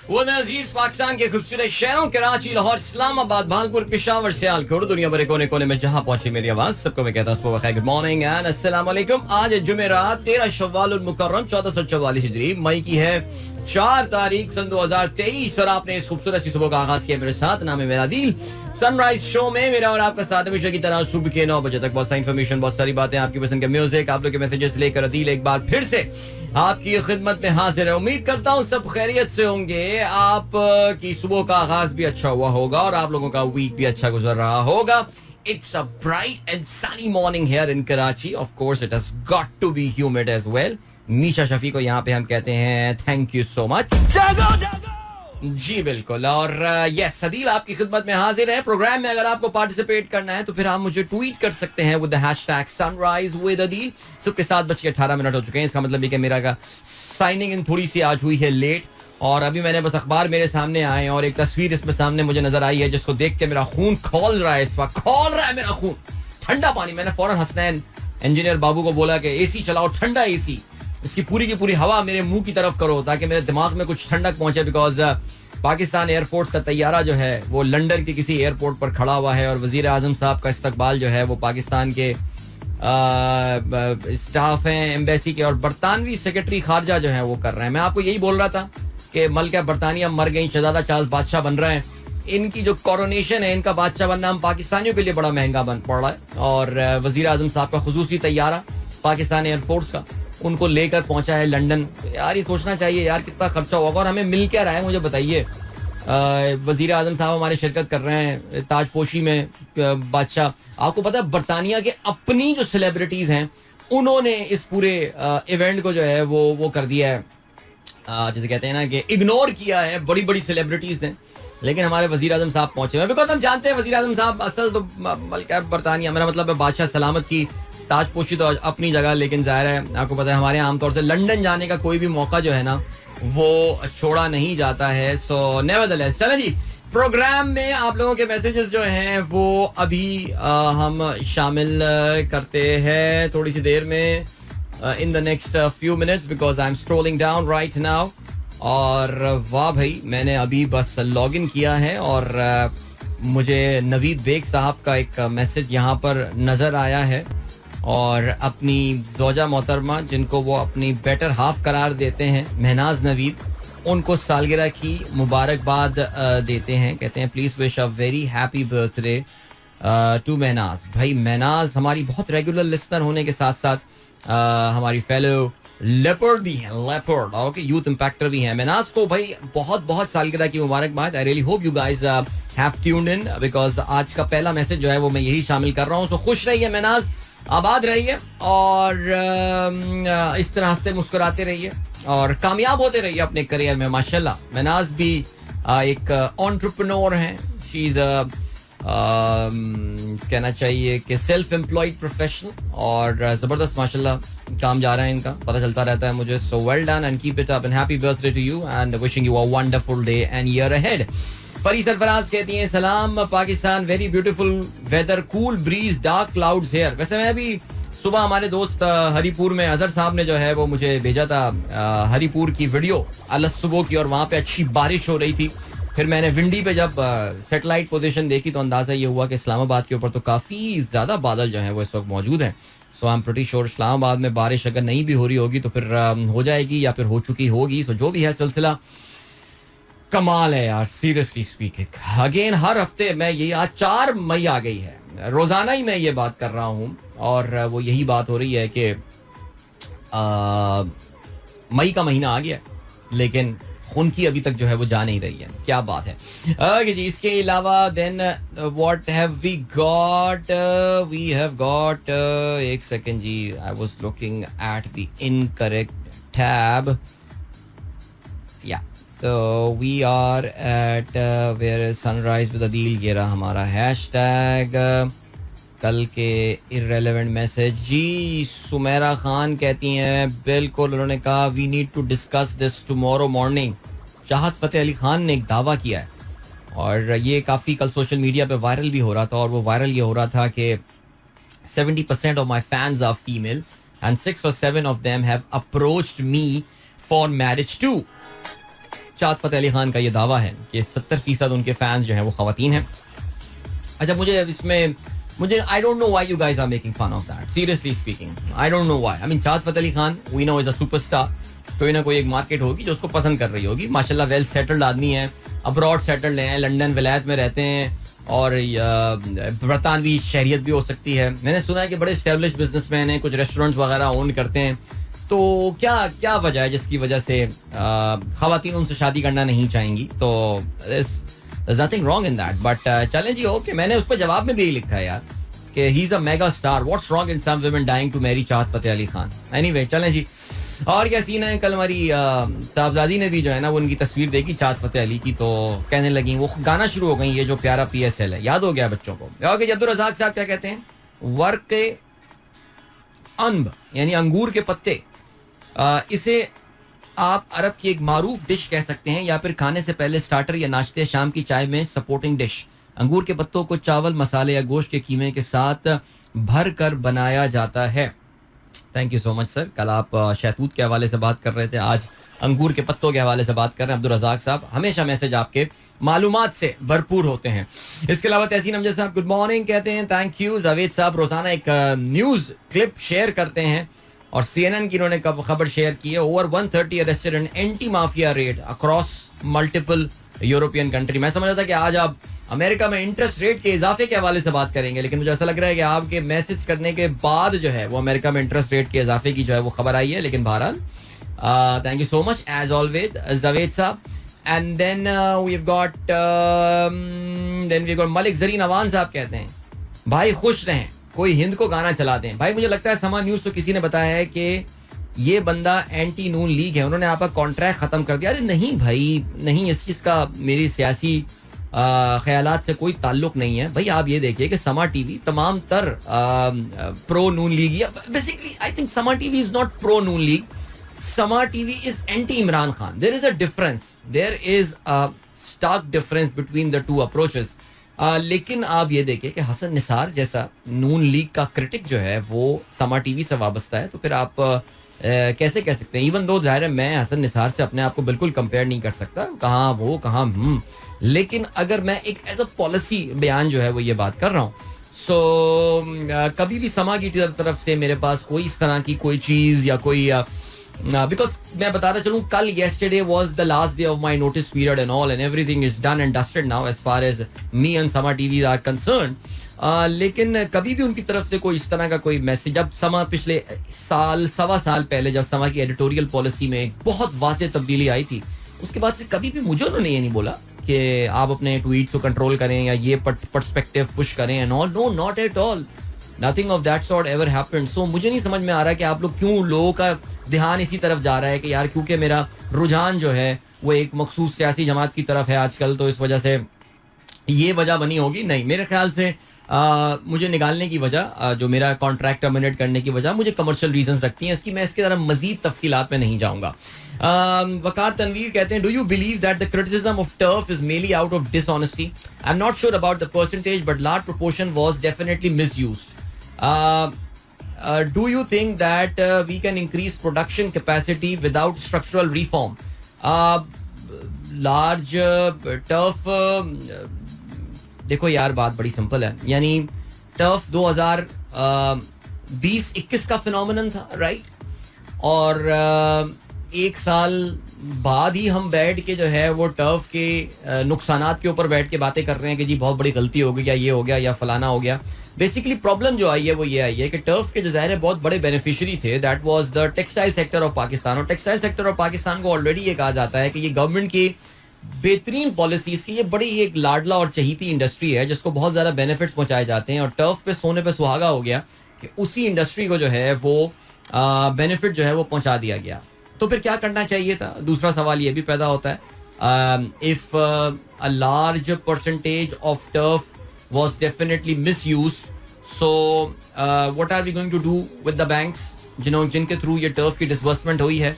वो अजीज पाकिस्तान के खूबसूरत शहरों कराची, लाहौर, इस्लामाबाद, भागलपुर, पेशावर, सियालकोट, दुनिया भर कोने कोने में जहां पहुंची मेरी आवाज, सबको मैं कहता हूँ गुड मॉर्निंग एंड अस्सलाम वालेकुम। आज जुमेरात 13 शव्वाल मुकर्रम 1444 हिजरी, मई की है 4 तारीख सन 2023 और आपने इस खूबसूरत सी सुबह का आगाज किया मेरे साथ। नाम है मेरा दिल। सनराइज शो में मेरा और आपका साथ हमेशा की तरह सुबह के 9 बजे तक बहुत सारी इन्फॉर्मेशन, बहुत सारी बातें, आपकी पसंद के म्यूजिक, आप लोग के मैसेजेस लेकर अदील एक बार फिर से आपकी खिदमत में हाजिर है। उम्मीद करता हूँ सब खैरियत से होंगे, आप की सुबह का आगाज भी अच्छा हुआ होगा और आप लोगों का वीक भी अच्छा गुजर रहा होगा। It's a bright and sunny morning here in Karachi. Of course, it has got to be humid as well. Misha Shafi को यहाँ पे हम कहते हैं थैंक यू सो मच। जागो जागो जी बिल्कुल। और यस, सदील आपकी खिदमत में हाजिर है। प्रोग्राम में अगर आपको पार्टिसिपेट करना है तो फिर आप मुझे ट्वीट कर सकते हैं with the hashtag sunrise with Adeel. सुबह के 7:18 हो चुके हैं। इसका मतलब ये कि मेरा का साइनिंग इन थोड़ी सी आज हुई है लेट और अभी मैंने बस अखबार मेरे सामने आए और एक तस्वीर इसमें सामने मुझे नजर आई है जिसको देख के मेरा खून खौल रहा है। इस वक्त खौल रहा है मेरा खून। ठंडा पानी। मैंने फौरन हसनैन इंजीनियर बाबू को बोला कि एसी चलाओ, ठंडा एसी, इसकी पूरी की पूरी हवा मेरे मुंह की तरफ करो ताकि मेरे दिमाग में कुछ ठंडक पहुंचे। बिकॉज पाकिस्तान एयरफोर्स का तैयारा जो है वो लंदन के किसी एयरपोर्ट पर खड़ा हुआ है और वजीर आजम साहब का इस्तकबाल जो है वो पाकिस्तान के स्टाफ हैं एम्बेसी के और बरतानवी सेक्रेटरी खारजा जो है वो कर रहे हैं। मैं आपको यही बोल रहा था कि मलका बरतानिया मर गई, शहजादा चार्ल्स बादशाह बन रहे हैं। इनकी जो कोरोनेशन है, इनका बादशाह बनना हम पाकिस्तानियों के लिए बड़ा महंगा बन पड़ रहा है और वजीर आजम साहब का खुसूसी तैयारा पाकिस्तान एयरफोर्स का उनको लेकर पहुंचा है लंदन। यार ये सोचना चाहिए यार कितना खर्चा होगा और हमें मिल क्या रहा है, मुझे बताइए। वजीर आजम साहब हमारे शिरकत कर रहे हैं ताजपोशी में। बादशाह, आपको पता है बरतानिया के अपनी जो सेलिब्रिटीज हैं उन्होंने इस पूरे इवेंट को जो है वो कर दिया है, जैसे कहते हैं ना कि इग्नोर किया है। बड़ी बड़ी सेलिब्रिटीज ने, लेकिन हमारे वजीर आजम साहब पहुंचे हैं बिकॉज हम जानते हैं वजीर आजम साहब असल तो मलका बरतानिया, मेरा मतलब है बादशाह सलामत की ताजपोशी तो अपनी जगह, लेकिन जाहिर है आपको पता है हमारे आमतौर से लंदन जाने का कोई भी मौका जो है ना वो छोड़ा नहीं जाता है। सो नेवरदलेस चलें जी, प्रोग्राम में आप लोगों के मैसेजेस जो हैं वो अभी हम शामिल करते हैं थोड़ी सी देर में, in the next few minutes, because I am scrolling down right now. और वाह भाई, मैंने अभी बस लॉग इन किया है और मुझे नवीद बेग साहब का एक मैसेज यहाँ पर नजर आया है और अपनी जोजा मोहतरमा जिनको वो अपनी बेटर हाफ करार देते हैं, महनाज नवीद, उनको सालगिरह की मुबारकबाद देते हैं। कहते हैं please wish a very happy birthday to Mahnaz. भाई महनाज हमारी बहुत रेगुलर लिसनर होने के साथ साथ हमारी फेलो लेपर्ड भी हैं, लेपर्ड ओके, यूथ इंपैक्टर भी हैं। महनाज को भाई बहुत बहुत सालगिरह की मुबारकबाद। I really hope you guys have tuned in because आज का पहला मैसेज जो है वो मैं यही शामिल कर रहा हूँ। तो खुश रहिए महनाज, आबाद रहिए और इस तरह हंसते मुस्कुराते रहिए और कामयाब होते रहिए अपने करियर में। माशाल्लाह महनाज भी एक एंटरप्रेन्योर हैं। शी इज कहना चाहिए कि सेल्फ एम्प्लॉयड प्रोफेशनल और जबरदस्त माशाल्लाह काम जा रहा है इनका, पता चलता रहता है मुझे। So well done and keep it up and happy birthday to you and wishing you a wonderful day and year ahead. Pari Sarfaraz कहती हैं सलाम Pakistan, very beautiful weather, cool breeze, dark clouds here. वैसे मैं भी सुबह हमारे दोस्त हरिपुर में अजहर साहब ने जो है वो मुझे भेजा था हरिपुर की वीडियो अलग सुबह की और वहां पे अच्छी बारिश हो रही थी। फिर मैंने विंडी पे जब सैटेलाइट पोजीशन देखी तो अंदाजा ये हुआ कि इस्लामाबाद के ऊपर तो काफी ज्यादा बादल जो है वो इस वक्त मौजूद हैं। So I am pretty sure Islamabad में बारिश अगर नहीं भी हो रही होगी तो फिर हो जाएगी या फिर हो चुकी होगी। सो जो भी है सिलसिला कमाल है यार, सीरियसली स्पीकिंग। अगेन हर हफ्ते मैं ये आज 4 मई आ गई है, रोजाना ही मैं ये बात कर रहा हूँ और वो यही बात हो रही है कि मई का महीना आ गया लेकिन खून की अभी तक जो है वो जा नहीं रही है। क्या बात है। ओके जी, इसके अलावा then what have we got, we have got एक सेकंड जी, I was looking at the incorrect tab. या So we are at where is Sunrise with Adil, ये रहा हमारा हैशटैग। कल के irrelevant मैसेज जी, सुमेरा खान कहती हैं बिल्कुल, उन्होंने कहा we need to discuss this tomorrow morning. Chahat Fateh Ali Khan ने एक दावा किया है और ये काफ़ी कल सोशल मीडिया पे वायरल भी हो रहा था और वो वायरल ये हो रहा था कि 70% of my fans are female and 6 or 7 of them have approached me for marriage too. चाँद फतेह अली खान का ये दावा है कि 70% उनके फैंस जो हैं वो खवातीन हैं. अच्छा, मुझे I don't know why you guys are making fun of that. Seriously speaking, I don't know why. I mean, Chand Fateh Ali Khan we know is a superstar. कोई ना कोई एक मार्केट होगी जो उसको पसंद कर रही होगी. माशाल्लाह वेल सेटल्ड आदमी है, अब्रॉड सेटल्ड हैं, लंदन विलायत में रहते हैं और बरतानवी शहरियत भी हो सकती है. मैंने सुना है कि बड़े एस्टेब्लिश बिजनेसमैन हैं, कुछ रेस्टोरेंट्स वगैरह ओन करते हैं. तो क्या वजह है जिसकी वजह से खवातीन उनसे शादी करना नहीं चाहेंगी? तो there's nothing wrong in that. But चलें जी, ओके. मैंने उस पर जवाब में भी यही लिखा है यार कि he is a mega star. What's wrong in some women dying to marry चाँद फतेह अली खान? Anyway, चलें जी. और क्या सीन है, कल हमारी साहबजादी ने भी जो है ना वो उनकी तस्वीर देखी चाँद फतेह अली की, तो कहने लगी, वो गाना शुरू हो गई, ये जो प्यारा PSL है, याद हो गया बच्चों को. ओके, अब्दुल रज़ाक साहब क्या कहते हैं? वर्क के अनब यानी अंगूर के पत्ते, इसे आप अरब की एक मारूफ डिश कह सकते हैं या फिर खाने से पहले स्टार्टर या नाश्ते शाम की चाय में सपोर्टिंग डिश. अंगूर के पत्तों को चावल, मसाले या गोश्त के कीमे के साथ भर कर बनाया जाता है. Thank you so much sir. कल आप शहतूत के हवाले से बात कर रहे थे, आज अंगूर के पत्तों के हवाले से बात कर रहे हैं. अब्दुल रज़ाक साहब, हमेशा मैसेज आपके मालूमात से भरपूर होते हैं. इसके अलावा तहसीन अमजद साहब गुड मॉर्निंग कहते हैं, थैंक यू. जावेद साहब रोजाना एक न्यूज क्लिप शेयर करते हैं और CNN की इन्होंने खबर शेयर की है. Over 130 arrested in anti mafia red across multiple European country. मैं समझा था कि आज आप अमेरिका में इंटरेस्ट रेट के इजाफे के हवाले से बात करेंगे, लेकिन मुझे ऐसा लग रहा है कि आपके मैसेज करने के बाद जो है वो अमेरिका में इंटरेस्ट रेट के इजाफे की जो है वो खबर आई है. लेकिन बहरहाल thank you so much as always Javed sahab. And then we got Malik Zareen Awan sahab कहते हैं, भाई खुश रहें, कोई हिंद को गाना चला दें. भाई मुझे लगता है समा न्यूज तो किसी ने बताया है कि ये बंदा एंटी नून लीग है, उन्होंने आपका कॉन्ट्रैक्ट खत्म कर दिया. अरे नहीं भाई, नहीं, इस चीज का मेरी सियासी ख्यालात से कोई ताल्लुक नहीं है. भाई आप ये देखिए कि समा टीवी तमाम तर pro Noon league, basically I think Samaa TV is not pro Noon league, Samaa TV is anti Imran Khan. There is a difference, there is a stark difference between the two approaches. लेकिन आप ये देखिए कि हसन निसार जैसा नून लीग का क्रिटिक जो है वो समा टीवी से वाबस्ता है, तो फिर आप कैसे कह सकते हैं? इवन दो जाहिर है मैं हसन निसार से अपने आप को बिल्कुल कंपेयर नहीं कर सकता, कहाँ वो कहाँ लेकिन अगर मैं एक एज अ पॉलिसी बयान जो है वो ये बात कर रहा हूँ, सो कभी भी समा की तरफ से मेरे पास कोई इस तरह की कोई चीज या कोई बिकॉज मैं बताता चलूं, कल yesterday was the last day of my notice period and all and everything is done and dusted now as far as me and Sama TV are concerned. लेकिन कभी भी उनकी तरफ से कोई इस तरह का कोई मैसेज, जब समा पिछले सवा साल पहले जब समा की एडिटोरियल पॉलिसी में एक बहुत वाज़ेह तब्दीली आई थी, उसके बाद से कभी भी मुझे उन्होंने ये नहीं बोला कि आप अपने ट्वीट्स को कंट्रोल करें या ये पर्सपेक्टिव पुश करें and all. No, not at all. Nothing of that sort ever happened. So मुझे नहीं समझ में आ रहा कि आप लोग क्यों, लोगों का ध्यान इसी तरफ जा रहा है कि यार क्योंकि मेरा रुझान जो है वो एक मखसूस सियासी जमात की तरफ है आजकल, तो इस वजह से ये वजह बनी होगी. नहीं, मेरे ख्याल से मुझे निकालने की वजह, जो मेरा कॉन्ट्रैक्ट टर्मिनेट करने की वजह, मुझे कमर्शियल रीजंस रखती हैं. इसकी मैं इसके तरह मजीद तफसीलात में नहीं जाऊंगा. वकार तनवीर कहते हैं, do you believe that the criticism of turf is mainly out of dishonesty? I am not sure about the percentage but large proportion was definitely misused. Do you think that we can increase production capacity without structural reform? Large turf, देखो यार बात बड़ी simple है. यानी turf 2020-21 का phenomenon था, right? और एक साल बाद ही हम बैठ के जो है वो टर्फ के नुकसानात के ऊपर बैठ के बातें कर रहे हैं कि जी बहुत बड़ी गलती हो गई या ये हो गया या फलाना हो गया. बेसिकली प्रॉब्लम जो आई है वो ये आई है कि टर्फ के जो ज़ाहिर है बहुत बड़े बेनिफिशियरी थे, that was the textile sector of Pakistan. और टेक्सटाइल सेक्टर ऑफ पाकिस्तान को ऑलरेडी ये कहा जाता है कि ये गवर्नमेंट की बेहतरीन पॉलिसीज की ये बड़ी एक लाडला और चहीती इंडस्ट्री है जिसको बहुत ज़्यादा बेनिफिट्स पहुंचाए जाते हैं. और टर्फ पे सोने पे सुहागा हो गया कि उसी इंडस्ट्री को जो है वो बेनिफिट जो है वो पहुंचा दिया गया. तो फिर क्या करना चाहिए था? दूसरा सवाल ये भी पैदा होता है, if a large percentage of turf was definitely misused, so what are we going to do with the banks जिनके थ्रू ये टर्फ की डिसबर्समेंट हुई है?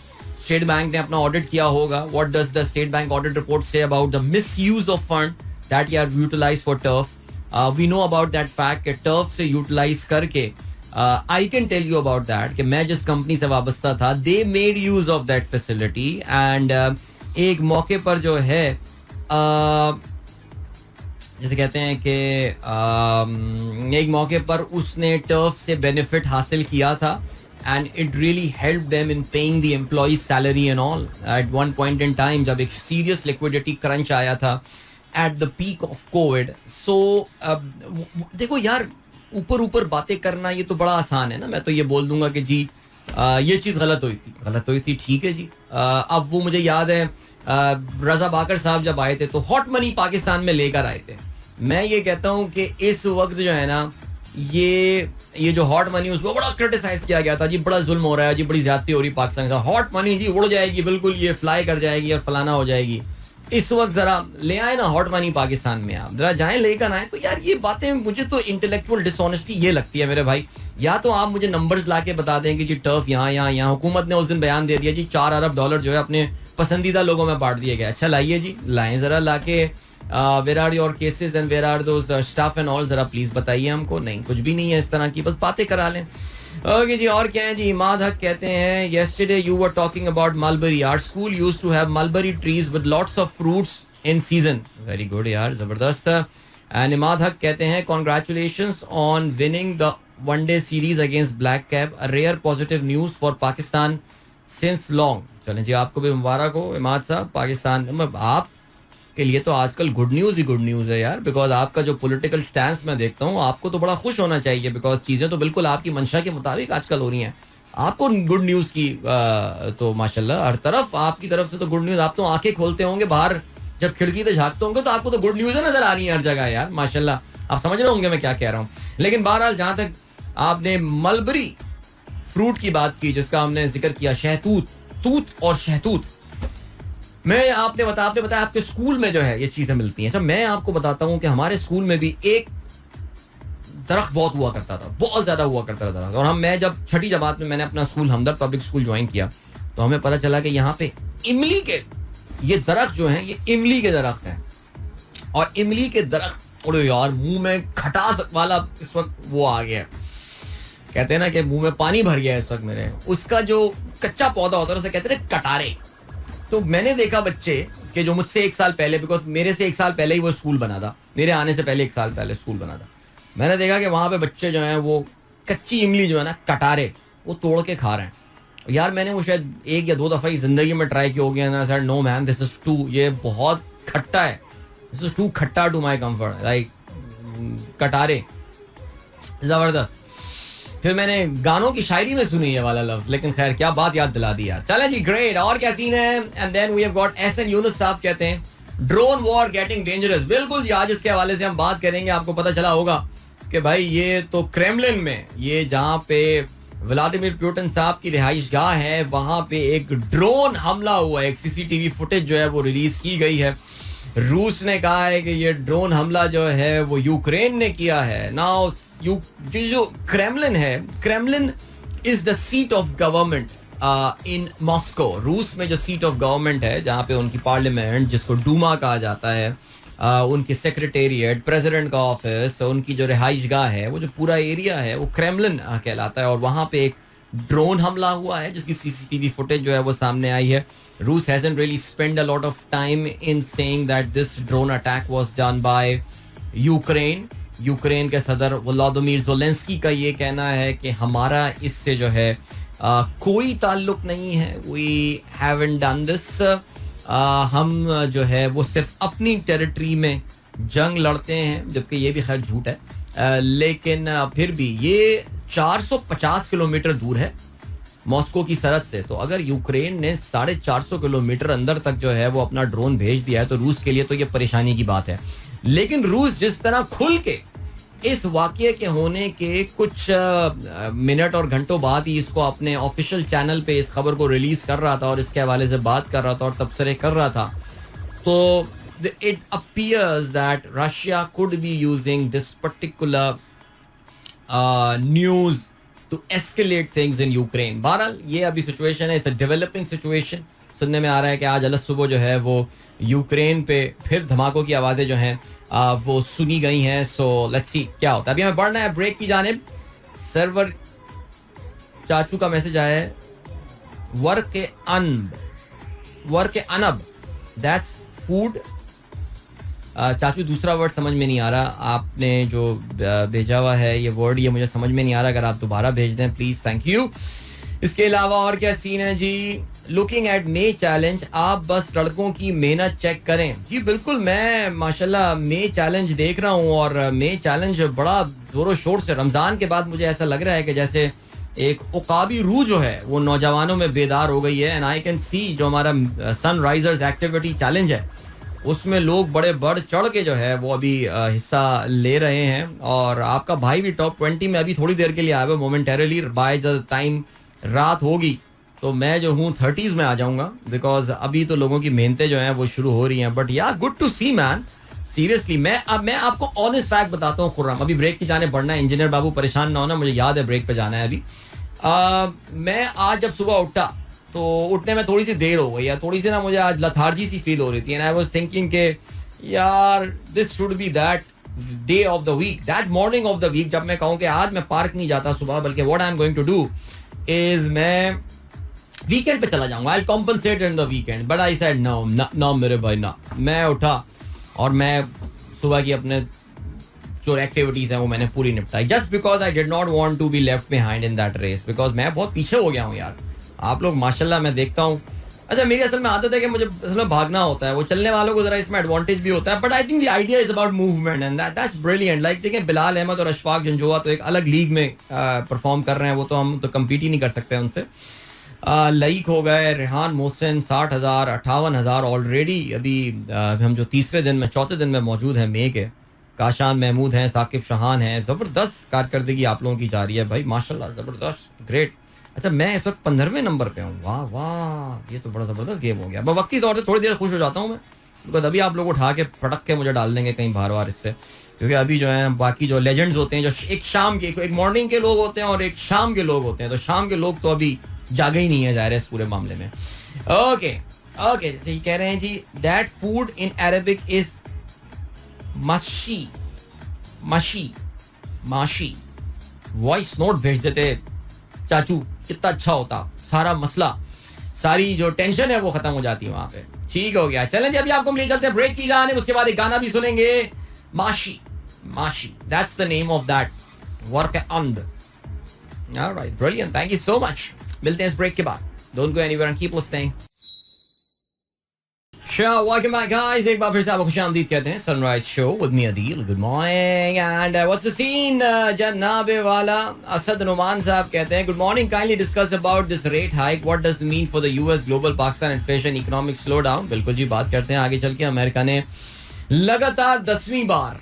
स्टेट बैंक ने अपना ऑडिट किया होगा. What does the State Bank audit report say about the misuse of fund that are utilized for TERF? We know about that fact कि टर्फ से यूटिलाइज करके I can tell you about that कि मैं जिस company से वाबस्ता था, they made use of that facility and एक मौके पर जो है जैसे कहते हैं कि एक मौके पर उसने टर्फ से बेनिफिट हासिल किया था and it really help them in paying the employees salary and all at one point in time जब एक सीरियस लिक्विडिटी क्रंच आया था at the peak of COVID. So देखो यार, ऊपर ऊपर बातें करना ये तो बड़ा आसान है ना. मैं तो ये बोल दूंगा कि जी ये चीज़ गलत हुई थी, ठीक है जी. अब वो मुझे याद है रजा बाकर साहब जब आए थे तो हॉट मनी पाकिस्तान में लेकर आए थे. मैं ये कहता हूँ कि इस वक्त जो है ना, ये जो हॉट मनी उसको बड़ा क्रिटिसाइज किया गया था जी, बड़ा जुल्म हो रहा है जी, बड़ी ज्यादती हो रही पाकिस्तान के साथ. हॉट मनी जी उड़ जाएगी, बिल्कुल ये फ्लाई कर जाएगी और फलाना हो जाएगी. इस वक्त जरा ले आए ना हॉट मनी पाकिस्तान में, आप जरा जाएं लेकर आए. तो यार ये बातें मुझे तो इंटेलेक्चुअल डिसऑनेस्टी ये लगती है मेरे भाई. या तो आप मुझे नंबर्स ला के बता दें कि जी टर्फ यहाँ हुकूमत ने उस दिन बयान दे दिया जी $4 अरब जो है अपने पसंदीदा लोगों में बांट दिए गए. अच्छा लाइए जी, लाएं जरा ला के where are your cases and where are those staff and all, जरा प्लीज बताइए हमको. नहीं, कुछ भी नहीं है इस तरह की, बस बातें करा लें. ओके जी, और क्या है जी. इमाद हक कहते हैं yesterday you were talking about mulberry. Our school used to have mulberry trees with lots of fruits in season. Very good यार, जबरदस्त. एंड इमाद हक कहते हैं congratulations on winning the one day series against Black Cap, a rare positive news for Pakistan since long. चलें जी, आपको भी मुबारक हो इमाद साहब. पाकिस्तान आप के लिए तो आजकल गुड न्यूज़ है यार, बिकॉज आपका जो पॉलिटिकल स्टैंस मैं देखता हूँ, आपको तो बड़ा खुश होना चाहिए बिकॉज चीज़ें तो बिल्कुल आपकी मंशा के मुताबिक आजकल हो रही हैं. आपको गुड न्यूज़ की तो माशाल्लाह हर तरफ आपकी तरफ से तो गुड न्यूज़. आप तो आंखें खोलते होंगे बाहर जब खिड़की से झांकते होंगे तो आपको तो गुड न्यूज़ नजर आ रही है हर जगह यार, माशाल्लाह. आप समझ रहे होंगे मैं क्या कह रहा हूँ. लेकिन बहरहाल जहाँ तक आपने मलबरी फ्रूट की बात की जिसका हमने जिक्र किया, तूत और शहतूत, मैं आपने बताया आपके स्कूल में जो है ये चीजें मिलती हैं. अच्छा मैं आपको बताता हूं कि हमारे स्कूल में भी एक दरख्त बहुत हुआ करता था, बहुत ज्यादा हुआ करता था दरख्त. और मैं जब छठी जमात में मैंने अपना स्कूल हमदर्द पब्लिक स्कूल ज्वाइन किया तो हमें पता चला कि यहाँ पे इमली के ये दरख्त जो है ये इमली के दरख्त हैं. और इमली के दरख्त, अरे यार मुंह में खटास वाला इस वक्त वो आ गया, कहते हैं ना कि मुंह में पानी भर गया इस वक्त मेरे. उसका जो कच्चा पौधा होता है उसे कहते हैं कटारे. तो मैंने देखा बच्चे कि जो मुझसे 1 साल पहले, बिकॉज मेरे से 1 साल पहले ही वो स्कूल बना था, मेरे आने से पहले 1 साल पहले स्कूल बना था. मैंने देखा कि वहां पे बच्चे जो हैं वो कच्ची इमली जो है ना, कटारे, वो तोड़ के खा रहे हैं. यार मैंने वो शायद 1 या 2 दफा ही जिंदगी में ट्राई किया हो गया ना sir. No man, this is too, ये बहुत खट्टा है, दिस इज टू खट्टा too my comfort. Like Katare जबरदस्त. फिर मैंने गानों की शायरी में सुनी ये वाला लफ्ज, लेकिन खैर क्या बात याद दिला दी यार. चलें जी, ग्रेट. और क्या सीन है. And then we have got SN Yunus साहब कहते हैं ड्रोन वॉर गेटिंग डेंजरस. बिल्कुल जी, आज इसके हवाले से हम बात करेंगे. आपको पता चला होगा कि भाई ये तो क्रेमलिन में, ये जहां पे व्लादिमीर पुतिन साहब की रिहाइश गाह है, वहां पे एक ड्रोन हमला हुआ है. एक सीसीटीवी फुटेज जो है वो रिलीज की गई है. रूस ने कहा है कि ये ड्रोन हमला जो है वो यूक्रेन ने किया है. नाउ जो क्रेमलिन है, Kremlin is the seat of government in Moscow. रूस में जो सीट ऑफ गवर्नमेंट है, जहां पे उनकी पार्लियामेंट जिसको डूमा कहा जाता है, उनकी सेक्रेटेरिएट, प्रेसिडेंट का ऑफिस, उनकी जो रिहाइश गाह है, वो जो पूरा एरिया है वो क्रेमलिन कहलाता है. और वहां पे एक ड्रोन हमला हुआ है जिसकी सीसीटीवी फुटेज जो है वो सामने आई है. रूस hasn't really spent a lot of time in saying that this drone attack was done by Ukraine. Ukraine के सदर वोलोदिमीर ज़ेलेंस्की का ये कहना है कि हमारा इससे जो है कोई ताल्लुक नहीं है. We haven't done this. हम जो है वो सिर्फ अपनी टेरिटरी में जंग लड़ते हैं, जबकि ये भी खैर झूठ है. लेकिन फिर भी ये 450 किलोमीटर दूर है मॉस्को की सरहद से. तो अगर यूक्रेन ने 450 किलोमीटर अंदर तक जो है वो अपना ड्रोन भेज दिया है तो रूस के लिए तो ये परेशानी की बात है. लेकिन रूस जिस तरह खुल के इस वाकये के होने के कुछ मिनट और घंटों बाद ही इसको अपने ऑफिशियल चैनल पे इस खबर को रिलीज कर रहा था और इसके हवाले से बात कर रहा था और तबसरे कर रहा था, तो it appears that Russia could be using this particular news to escalate things in Ukraine. बहरहाल ये अभी सिचुएशन है, इट्स अ डेवलपिंग सिचुएशन. सुनने में आ रहा है कि आज अलग सुबह जो है वो यूक्रेन पे फिर धमाकों की आवाज़ें जो हैं वो सुनी गई हैं. सो लेट्स सी क्या होता है. अभी हमें बढ़ना है ब्रेक की जानिब. सर्वर चाचू का मैसेज आया है, वर्क के अनब दैट्स फूड। चाचू दूसरा वर्ड समझ में नहीं आ रहा, आपने जो भेजा हुआ है ये वर्ड, ये मुझे समझ में नहीं आ रहा, अगर आप दोबारा भेज दें प्लीज, थैंक यू। इसके अलावा और क्या सीन है जी? लुकिंग एट मे चैलेंज, आप बस लड़कों की मेहनत चेक करें। जी बिल्कुल, मैं माशाल्लाह मे चैलेंज देख रहा हूँ और मे चैलेंज बड़ा जोरों शोर से, रमजान के बाद मुझे ऐसा लग रहा है कि जैसे एक उकाबी रूह जो है वो नौजवानों में बेदार हो गई है। एंड आई कैन सी जो हमारा सनराइजर्स एक्टिविटी चैलेंज है उसमें लोग बड़े बढ़ चढ़ के जो है वो अभी हिस्सा ले रहे हैं। और आपका भाई भी टॉप 20 में अभी थोड़ी देर के लिए आया हुआ मोमेंटरली। बाय द टाइम रात होगी तो मैं जो हूँ 30s में आ जाऊंगा, बिकॉज अभी तो लोगों की मेहनतें जो हैं वो शुरू हो रही हैं। बट यार good to see man, seriously. मैं आपको ऑनेस्ट फैक्ट बताता हूँ खुर्रम, अभी ब्रेक की जाने बढ़ना है, इंजीनियर बाबू परेशान ना होना, मुझे याद है ब्रेक पे जाना है अभी। मैं आज जब सुबह उठा तो उठने में थोड़ी सी देर हो गई, या थोड़ी सी ना मुझे आज लथार्जी सी फील हो रही थी। एंड आई वाज थिंकिंग के यार this should be that day of the week, that morning of the week, जब मैं कहूँ कि आज मैं पार्क नहीं जाता सुबह, बल्कि what I am going to do is मैं वीकेंड पे चला जाऊंगा, I compensate in the weekend. But I said no मेरे भाई ना। मैं उठा और मैं सुबह की अपने जो एक्टिविटीज हैं वो मैंने पूरी निपटाई, just because I did not want to be left behind in that race, because मैं बहुत पीछे हो गया हूँ यार। आप लोग माशाल्लाह मैं देखता हूँ, अच्छा मेरी असल में आदत है कि मुझे असल में भागना होता है, वो चलने वालों को जरा इसमें एडवांटेज भी होता है। But I think the idea is about movement and that's brilliant. Like देखिए बिलाल अहमद और अशफाक जंजोआ तो एक अलग लीग में परफॉर्म कर रहे हैं, वो तो हम तो कम्पीट ही नहीं कर सकते उनसे। लईक हो गए, रेहान मोहसिन 60,000 58,000 ऑलरेडी। अभी हम जो तीसरे दिन में चौथे दिन में मौजूद हैं मे के, काशान महमूद हैं, साकिब शाहान हैं, जबरदस्त कारकर्दगी आप लोगों की जा रही है भाई माशाल्लाह, जबरदस्त, ग्रेट। अच्छा मैं इस वक्त 15वें नंबर पे हूँ, वाह वाह, ये तो बड़ा जबरदस्त गेम हो गया। वक्ती तौर से थोड़ी देर खुश हो जाता हूँ मैं, बिकॉज अभी आप लोग उठा के फटक के मुझे डाल देंगे कहीं बार बार इससे, क्योंकि अभी जो है बाकी जो लेजेंड्स होते हैं, जो एक शाम के, एक मॉर्निंग के लोग होते हैं और एक शाम के लोग होते हैं, तो शाम के लोग तो अभी जागे ही नहीं है जाहिर है इस पूरे मामले में। ओके ओके, तो ये कह रहे हैं जी that food in Arabic is मशी मशी माशी। वॉइस नोट भेज देते चाचू, कितना अच्छा होता, सारा मसला, सारी जो टेंशन है वो खत्म हो जाती है वहां पे। ठीक हो गया, चलें जी अभी आपको ले चलते हैं ब्रेक की जाने, उसके बाद एक गाना भी सुनेंगे, माशी माशी, that's the name of that work अंद। Alright, brilliant, thank you so much. मिलते हैं इस ब्रेक के बाद, don't go anywhere and keep listening. Welcome back guys, एक बार फिर से आपको खुशामदीद कहते हैं sunrise show with me Adeel. Good morning and what's the scene जनाबे वाला असद नुमान साहब कहते हैं good morning, kindly discuss about this rate hike, what does it mean for the US, global Pakistan inflation, economic slowdown. बिल्कुल जी, बात करते हैं आगे चल के। अमेरिका ने लगातार 10वीं बार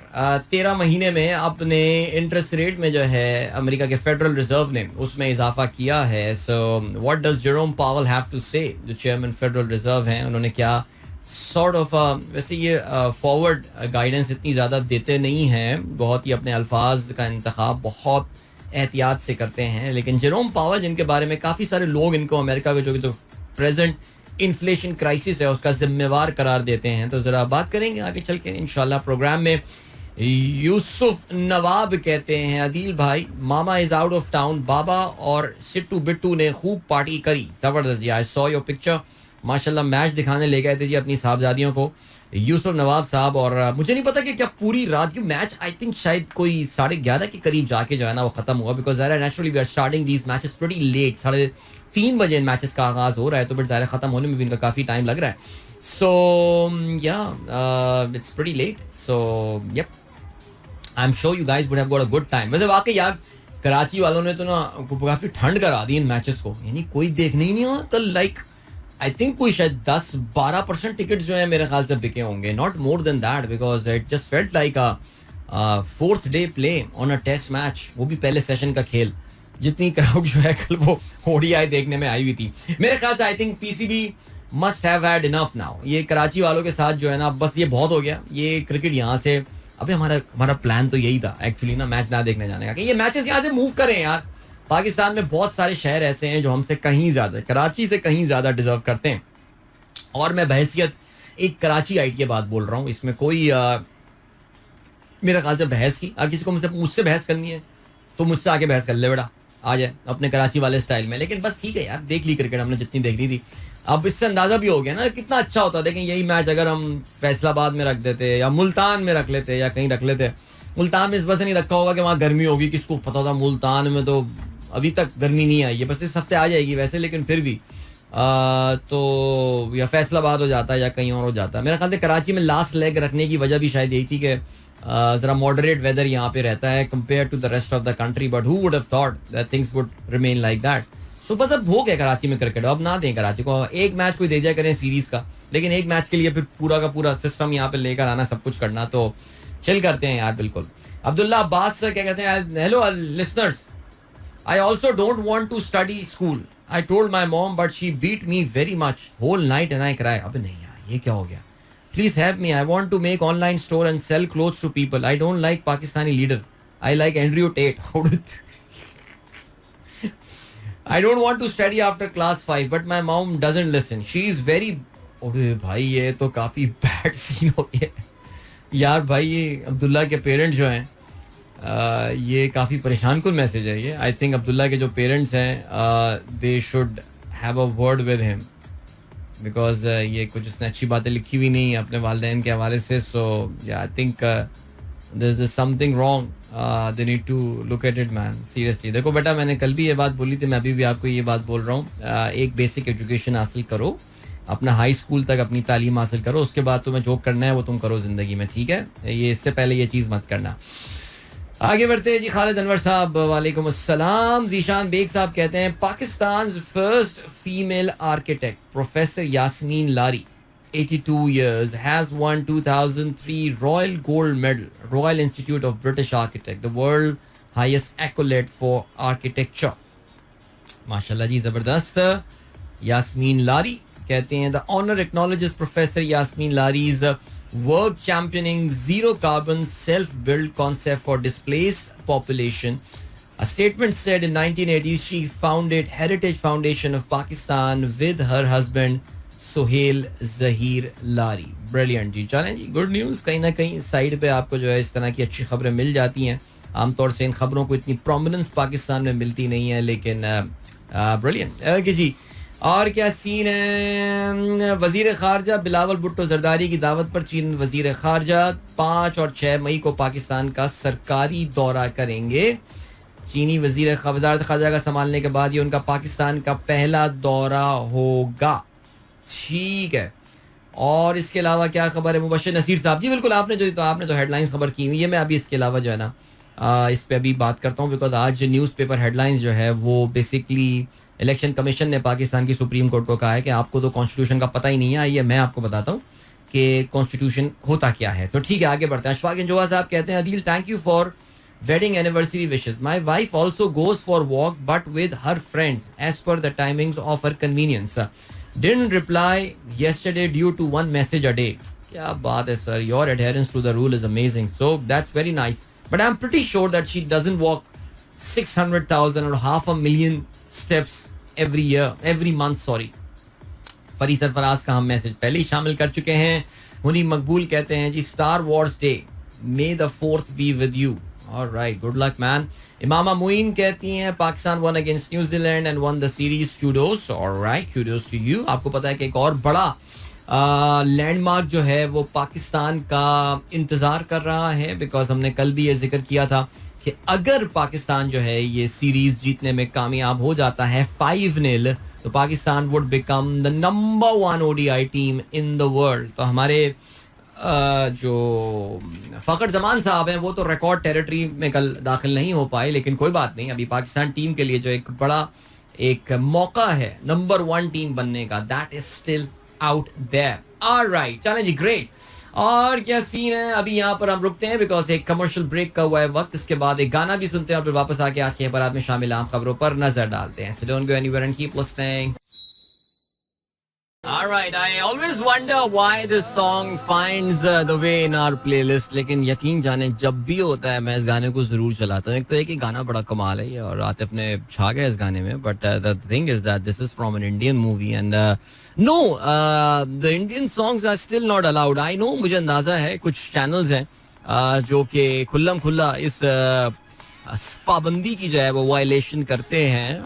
13 महीने में अपने इंटरेस्ट रेट में जो है अमेरिका के फेडरल रिजर्व ने उसमें इजाफा किया है। So what does Jerome Powell have to say, जो चेयरमैन फेडरल रिजर्व हैं, उन्होंने क्या सॉर्ट ऑफ वैसे ये फॉरवर्ड गाइडेंस इतनी ज़्यादा देते नहीं हैं, बहुत ही अपने अल्फाज का इंतखाब बहुत एहतियात से करते हैं। लेकिन जेरोम पावेल, जिनके बारे में काफ़ी सारे लोग इनको अमेरिका के जो प्रेजेंट इन्फ्लेशन क्राइसिस है उसका जिम्मेवार करार देते हैं, तो ज़रा बात करेंगे आगे चल के इंशाल्लाह प्रोग्राम में। यूसुफ नवाब कहते हैं अदील भाई, मामा इज आउट ऑफ टाउन, बाबा और सिट्टू बिट्टू ने खूब पार्टी करी, जबरदस्त जी। आई सॉ योर पिक्चर, माशाल्लाह मैच दिखाने ले गए थे जी अपनी साहबजादियों को यूसुफ नवाब साहब। और मुझे नहीं पता कि क्या पूरी रात की मैच, आई थिंक शायद कोई 11:30 के करीब जाके जो है ना वो खत्म हुआ, because naturally we are starting these matches pretty late, 3:30 बजे मैचेस का आगाज हो रहा है, तो बट ज़ाहिर खत्म होने में भी इनका काफ़ी टाइम लग रहा है। So yeah it's pretty late, so yep I am sure you guys would have got a good time. वैसे वाकई यार कराची वालों ने तो ना काफ़ी ठंड करा दी इन मैचेस को, यानी कोई देखने ही नहीं हुआ कल। लाइक आई थिंक कोई शायद 10-12% टिकट जो है मेरे ख्याल से बिके होंगे, not more than that, because it just felt like a fourth day play on a test match, वो भी पहले सेशन का खेल। जितनी क्राउड जो है कल वो ओडीआई देखने में आई हुई थी मेरे ख्याल से। I think PCB must have had enough now, ये कराची वालों के साथ जो है ना बस ये बहुत हो गया, ये क्रिकेट यहाँ से। अबे हमारा प्लान तो यही था एक्चुअली ना, मैच ना देखने जाने का, कि ये मैचेस यहाँ से मूव करें यार। पाकिस्तान में बहुत सारे शहर ऐसे हैं जो हमसे कहीं ज्यादा, कराची से कहीं ज्यादा डिजर्व करते हैं, और मैं बहसियत एक कराची आइट के बात बोल रहा हूँ, इसमें कोई मेरे ख्याल से बहस की, अगर किसी को मुझसे बहस करनी है तो मुझसे आके बहस कर ले बेटा, आ जाए अपने कराची वाले स्टाइल में। लेकिन बस ठीक है यार, देख ली क्रिकेट हमने जितनी देख ली थी। अब इससे अंदाजा भी हो गया ना कितना अच्छा होता, लेकिन यही मैच अगर हम फैसलाबाद में रख देते या मुल्तान में रख लेते या कहीं रख लेते। मुल्तान में इस वजह से नहीं रखा होगा कि वहाँ गर्मी होगी, किसको पता था मुल्तान में तो अभी तक गर्मी नहीं आई है, बस इस हफ्ते आ जाएगी वैसे, लेकिन फिर भी तो या फैसलाबाद हो जाता है या कहीं और हो जाता है। मेरा ख्याल है कराची में लास्ट लेग रखने की वजह भी शायद यही थी कि ज़रा मॉडरेट वेदर यहाँ पे रहता है compare to the rest of the country, but who would have thought that things would remain like that. So बस अब हो गया कराची में क्रिकेट, अब ना दें कराची को एक मैच कोई दे जाए करें सीरीज का, लेकिन एक मैच के लिए फिर पूरा का पूरा सिस्टम यहाँ पे लेकर आना, सब कुछ करना, तो चिल करते हैं यार बिल्कुल। अब्दुल्ला अब्बास क्या कहते हैं, hello listeners, I also don't want to study school. I told my mom, but she beat me very much whole night and I cry. अबे नहीं यार, ये क्या हो गया? Please help me. I want to make online store and sell clothes to people. I don't like Pakistani leader. I like Andrew Tate. I don't want to study after class 5, but my mom doesn't listen. She is very. अबे भाई ये तो काफी bad scene हो गया यार भाई। ये अब्दुल्ला के पेरेंट्स जो हैं ये काफ़ी परेशान कुन मैसेज है ये। आई थिंक अब्दुल्ला के जो पेरेंट्स हैं they should have a word with him, because ये कुछ उसने अच्छी बातें लिखी हुई नहीं है अपने वालिदैन के हवाले से। So I think there is something wrong, they need to look at it man seriously. देखो बेटा, मैंने कल भी ये बात बोली थी, मैं अभी भी आपको ये बात बोल रहा हूँ, एक बेसिक एजुकेशन हासिल करो, अपना हाई स्कूल तक अपनी तालीम हासिल करो, उसके बाद तुम्हें जो करना है वो तुम करो ज़िंदगी में, ठीक है? ये इससे पहले ये चीज़ मत करना। आगे बढ़ते हैं जी। खालिद अनवर साहब वालेकुम अस्सलाम। जीशान बेग साहब कहते हैं Pakistan first female architect professor Yasmeen Lari 82 years has won 2003 Royal Gold Medal, Royal Institute of British Architect, the world highest accolade for architecture. माशाल्लाह जी, जबरदस्त। यास्मीन लारी कहते हैं the honor acknowledges Professor Yasmin Lari's work championing zero carbon self-built concept for displaced population. A statement said in 1980s she founded Heritage Foundation of Pakistan with her husband Sohail Zahir Lari. Brilliant जी, चलें जी, good news. कहीं ना कहीं side पे आपको जो है इस तरह की अच्छी खबरें मिल जाती हैं। आमतौर से इन खबरों को इतनी प्रोमिनेंस पाकिस्तान में मिलती नहीं है, लेकिन ब्रिलियंट। ओके जी, और क्या सीन है? वजीर खारजा बिलावल भुट्टो जरदारी की दावत पर चीन वजीर खारजा 5 और 6 मई को पाकिस्तान का सरकारी दौरा करेंगे। चीनी वजीर वजारत खारजा का संभालने के बाद ये उनका पाकिस्तान का पहला दौरा होगा, ठीक है। और इसके अलावा क्या खबर है मुबश्शिर नसीर साहब? जी बिल्कुल, आपने तो हेडलाइंस खबर की हुई है। मैं अभी इसके अलावा जो है ना इस पे अभी बात करता हूँ, बिकॉज आज न्यूज़पेपर हेडलाइंस जो है वो बेसिकली इलेक्शन कमीशन ने पाकिस्तान की सुप्रीम कोर्ट को कहा है कि आपको तो कॉन्स्टिट्यूशन का पता ही नहीं है, आइए मैं आपको बताता हूँ कि कॉन्स्टिट्यूशन होता क्या है। तो ठीक है, आगे बढ़ते हैं। अशफाक इंजोआ साहब कहते हैं Adeel, thank you for wedding anniversary wishes. My wife also goes for walk but with her friends as per the timings of her convenience. Didn't reply yesterday due to one message a day. क्या बात है sir, your adherence to the rule is amazing. So that's very nice. But I'm pretty sure that she doesn't walk 600,000 or 500,000 steps every month, sorry. फरी सरफराज का हम message पहले ही शामिल कर चुके हैं। मुनी मकबूल कहते हैं जी Star Wars day, May the 4th be with you. All right, good luck man. Imama Moin कहती हैं Pakistan won against New Zealand and won the series. Kudos. All right, kudos to you. आपको पता है कि एक और बड़ा लैंडमार्क जो है वो पाकिस्तान का इंतजार कर रहा है, बिकॉज हमने कल भी ये जिक्र किया था कि अगर पाकिस्तान जो है ये सीरीज जीतने में कामयाब हो जाता है 5-0, तो Pakistan would become the number 1 ODI team in the world. तो हमारे जो फ़खर जमान साहब हैं वो तो रिकॉर्ड टेरिटरी में कल दाखिल नहीं हो पाए, लेकिन कोई बात नहीं, अभी पाकिस्तान टीम के लिए जो एक बड़ा एक मौका है नंबर 1 टीम बनने का, that is still out there. Alright, चलें जी, ग्रेट। और क्या सीन है? अभी यहाँ पर हम रुकते हैं बिकॉज एक कमर्शियल ब्रेक का हुआ है वक्त, इसके बाद एक गाना भी सुनते हैं और फिर वापस आके आज के खबरों में शामिल आम खबरों पर नजर डालते हैं। So don't go anywhere and keep listening. Alright, I always wonder why this song finds the way in our playlist, लेकिन यकीन जाने जब भी होता है मैं इस गाने को जरूर चलाता हूँ। एक तो एक ही गाना बड़ा कमाल है ये, और आतिफ ने छा गया इस गाने में, but the thing is that this is from an Indian movie and no, the Indian songs are still not allowed. I know, मुझे अंदाजा है कुछ चैनल्स हैं जो कि खुल्लम खुल्ला इस पाबंदी की जो है वो वायलेशन करते हैं.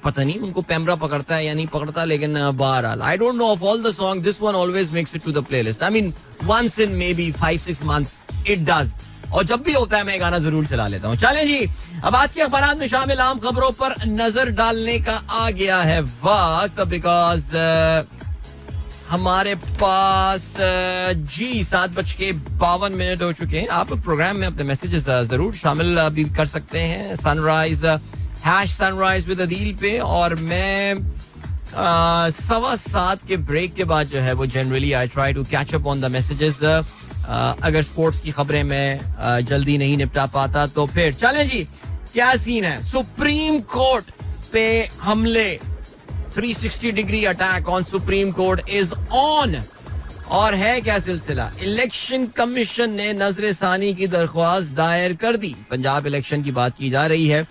पता नहीं उनको पैमरा पकड़ता है या नहीं पकड़ता, लेकिन बहरहाल I don't know of all the song this one always makes it to the playlist. I mean once in maybe 5-6 months it does. और जब भी होता है मैं गाना जरूर चला लेता हूँ. चलें जी, अब आज के अखबार में शामिल आम खबरों पर नजर डालने का आ गया है वक्त, बिकॉज हमारे पास जी 7:52 हो चुके हैं. आप प्रोग्राम में अपने मैसेजेस जरूर शामिल भी कर सकते हैं सनराइज #सनराइज विद अदील पे. और मैं 7:15 के ब्रेक के बाद जो है वो generally I try to catch up on the messages. अगर स्पोर्ट्स की खबरें मैं जल्दी नहीं निपटा पाता तो फिर चलें जी, क्या सीन है. सुप्रीम कोर्ट पे हमले, 360 degree attack on supreme court is on. और है क्या सिलसिला. इलेक्शन कमीशन ने नजरसानी की दरख्वास्त दायर कर दी. पंजाब इलेक्शन की बात की जा रही है.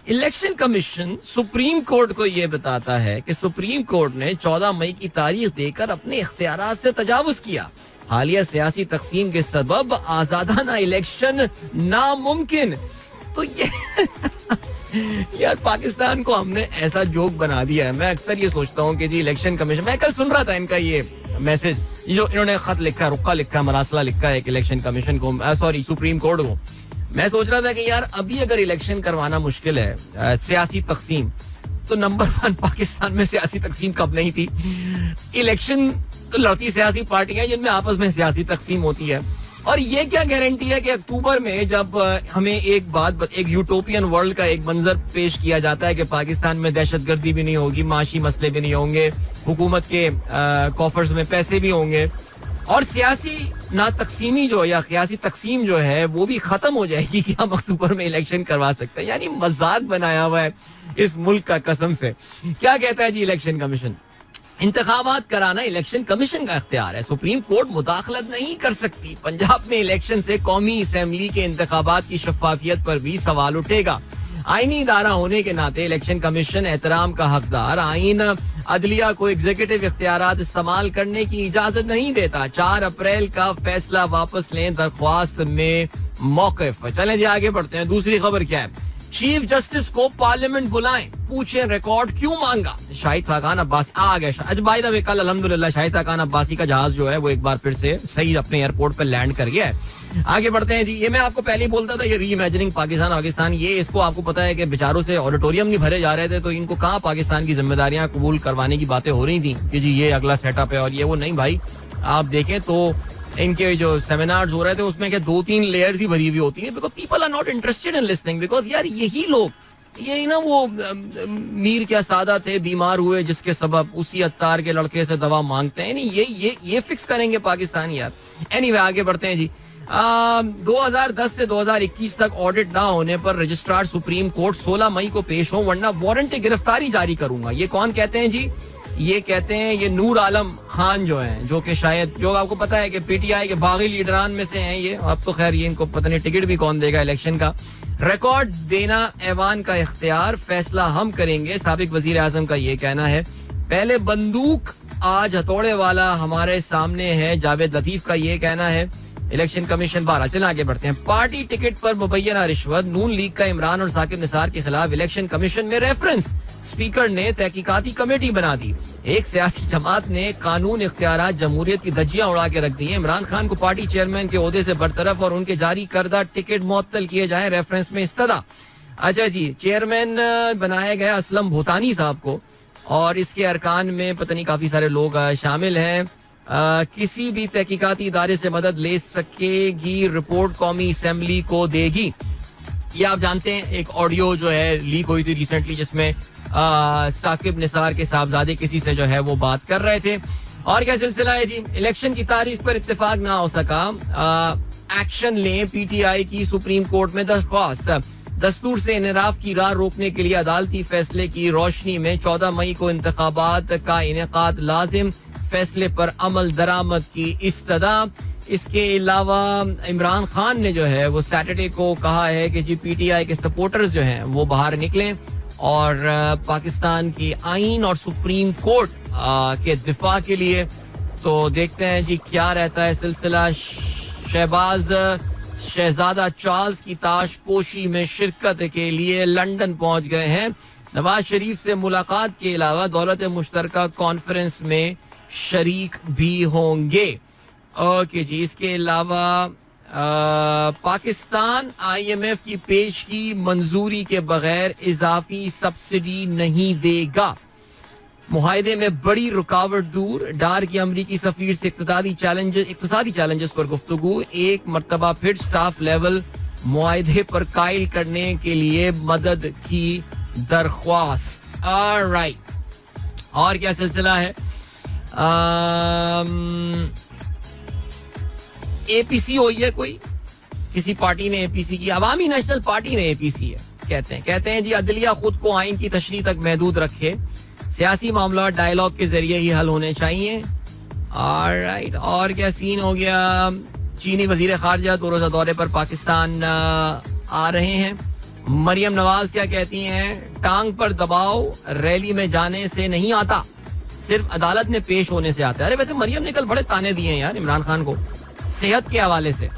इलेक्शन कमीशन सुप्रीम कोर्ट को यह बताता है कि सुप्रीम कोर्ट ने 14 मई की तारीख देकर अपने इख्तियारात से तजावुज किया. हालिया सियासी तकसीम के सबब आजादाना इलेक्शन नामुमकिन. तो ये यार पाकिस्तान को हमने ऐसा जोक बना दिया है. मैं अक्सर ये सोचता हूँ कि जी इलेक्शन कमीशन, मैं कल सुन रहा था इनका ये मैसेज, जो इन्होंने खत लिखा, रुक्का लिखा, मरासला लिखा है इलेक्शन कमीशन को, सॉरी सुप्रीम कोर्ट को. मैं सोच रहा था कि यार अभी अगर इलेक्शन करवाना मुश्किल है, सियासी तकसीम, तो नंबर 1 पाकिस्तान में सियासी तकसीम कब नहीं थी. इलेक्शन तो लड़ती सियासी पार्टियां जिनमें आपस में सियासी तकसीम होती है. और ये क्या गारंटी है कि अक्टूबर में जब हमें एक यूटोपियन वर्ल्ड का एक मंजर पेश किया जाता है कि पाकिस्तान में दहशतगर्दी भी नहीं होगी, माशी मसले भी नहीं होंगे, हुकूमत के कॉफर्स में पैसे भी होंगे, और सियासी ना तकसीमी जो या सियासी तकसीम जो है वो भी खत्म हो जाएगी कि हम अक्टूबर में इलेक्शन करवा सकते हैं. यानी मजाक बनाया हुआ है इस मुल्क का कसम से. क्या कहता है जी इलेक्शन कमीशन. इंतखाबात कराना इलेक्शन कमीशन का इख्तियार है. सुप्रीम कोर्ट मुदाखलत नहीं कर सकती. पंजाब में इलेक्शन से कौमी असेंबली के इंतखाबात की शफाफियत पर भी सवाल उठेगा. आईनी इदारा होने के नाते इलेक्शन कमीशन एहतराम का हकदार. आइन अदलिया को एग्जीक्यूटिव इख्तियारात इस्तेमाल करने की इजाजत नहीं देता. 4 अप्रैल का फैसला वापस लें, दरख्वास्त में मौक़िफ. चलें जी आगे बढ़ते हैं. दूसरी खबर क्या है. चीफ जस्टिस को पार्लियामेंट बुलाएं, पूछें रिकॉर्ड क्यों मांगा. शाहिद खाकान अब्बासी आ गए. अच्छा बाय द वे कल अल्हम्दुलिल्लाह शाहिद खाकान अब्बासी का जहाज जो है वो एक बार फिर से सही अपने एयरपोर्ट पर लैंड कर गया है. आगे बढ़ते हैं जी. ये मैं आपको पहले ही बोलता था, ये री इमेजिनिंग पाकिस्तान, ये इसको आपको पता है कि बेचारों से ऑडिटोरियम नहीं भरे जा रहे थे, तो इनको कहाँ पाकिस्तान की जिम्मेदारियां कबूल करवाने की बातें हो रही थी कि जी ये अगला सेटअप है और ये वो. नहीं भाई, आप देखें तो इनके जो सेमिनार्स हो रहे थे उसमें क्या 2-3 लेयर्स ही भरी हुई होती हैं, because people are not interested in listening. Because यार यही लोग, ये ना वो मीर क्या सादा थे, बीमार हुए जिसके सबब उसी अत्तार के लड़के से दवा मांगते हैं. नहीं ये फिक्स करेंगे पाकिस्तान यार. एनीवे आगे बढ़ते हैं जी. 2010 से 2021 तक ऑडिट ना होने पर रजिस्ट्रार सुप्रीम कोर्ट 16 मई को पेश हो, वरना वारंट गिरफ्तारी जारी करूंगा. ये कौन कहते हैं जी. ये कहते हैं ये नूर आलम खान जो हैं, जो कि शायद, जो आपको पता है कि पीटीआई के बागी लीडरान में से हैं ये. अब तो खैर ये इनको पता नहीं टिकट भी कौन देगा इलेक्शन का. रिकॉर्ड देना ऐवान का इख्तियार, फैसला हम करेंगे, साबिक वजीर आजम का ये कहना है. पहले बंदूक आज हथौड़े वाला हमारे सामने है, जावेद लतीफ का ये कहना है. Election commission 12. चल आगे बढ़ते हैं. पार्टी टिकट पर मुबैना रिश्वत, नून लीग का इमरान और साकिब निसार के खिलाफ इलेक्शन कमीशन में रेफरेंस. स्पीकर ने तहकीकाती कमेटी बना दी. एक सियासी जमात ने कानून इख्तियारात जमहूरियत की धज्जियां उड़ा के रख दी हैं. इमरान खान को पार्टी चेयरमैन के ओहदे से बरतरफ और उनके जारी करदा टिकट मुअत्तल किए जाए, रेफरेंस में इस्तदा. अच्छा जी, चेयरमैन बनाया गया असलम भूतानी साहब को, और इसके अरकान में पता नहीं काफी सारे लोग शामिल हैं. किसी भी तहकीकाती इदारे से मदद ले सकेगी, रिपोर्ट कौमी असेंबली को देगी. ये आप जानते हैं एक ऑडियो जो है लीक हुई थी रिसेंटली, जिसमें साकिब निसार के साहबजादे किसी से जो है वो बात कर रहे थे. और क्या सिलसिला है जी. इलेक्शन की तारीख पर इत्तेफाक ना हो सका, एक्शन लें, पीटीआई की सुप्रीम कोर्ट में दरख्वास्त. दस्तूर से इनराफ की राह रोकने के लिए अदालती फैसले की रोशनी में 14 मई को इंतखाबात का इनेकाद लाजिम, फैसले पर अमल दरामद की इस्तदा. इसके अलावा इमरान खान ने जो है वो सैटरडे को कहा है कि जी पीटीआई के सपोर्टर्स जो हैं वो बाहर निकलें और पाकिस्तान की आइन और सुप्रीम कोर्ट के दिफा के लिए. तो देखते हैं जी क्या रहता है सिलसिला. शहबाज शहजादा चार्ल्स की ताशपोशी में शिरकत के लिए लंदन पहुंच गए हैं. नवाज शरीफ से मुलाकात के अलावा दौलत मुश्तरका कॉन्फ्रेंस में शरीक भी होंगे. ओके जी. इसके अलावा पाकिस्तान IMF की पेश की मंजूरी के बगैर इजाफी सब्सिडी नहीं देगा. मुआहदे में बड़ी रुकावट दूर. डार की अमरीकी सफीर से इक्तिसादी चैलेंजेस पर गुफ्तगू. एक मरतबा फिर स्टाफ लेवल मुआहदे पर कायल करने के लिए मदद की दरख्वास्त. ऑलराइट. और क्या सिलसिला है? APC हुई है कोई, किसी पार्टी ने APC की, अवामी नेशनल पार्टी ने APC है. कहते हैं जी अदलिया खुद को आइन की तशरीह तक महदूद रखे. सियासी मामला डायलॉग के जरिए ही हल होने चाहिए. ऑलराइट. और क्या सीन हो गया? चीनी वजीर खारजा 2 रोजा दौरे पर पाकिस्तान आ रहे हैं. मरियम नवाज क्या कहती हैं? टांग पर दबाव रैली में जाने से नहीं आता, सिर्फ अदालत में पेश होने से आता है. अरे वैसे मरियम ने कल बड़े ताने दिए हैं यार इमरान खान को सेहत के हवाले से.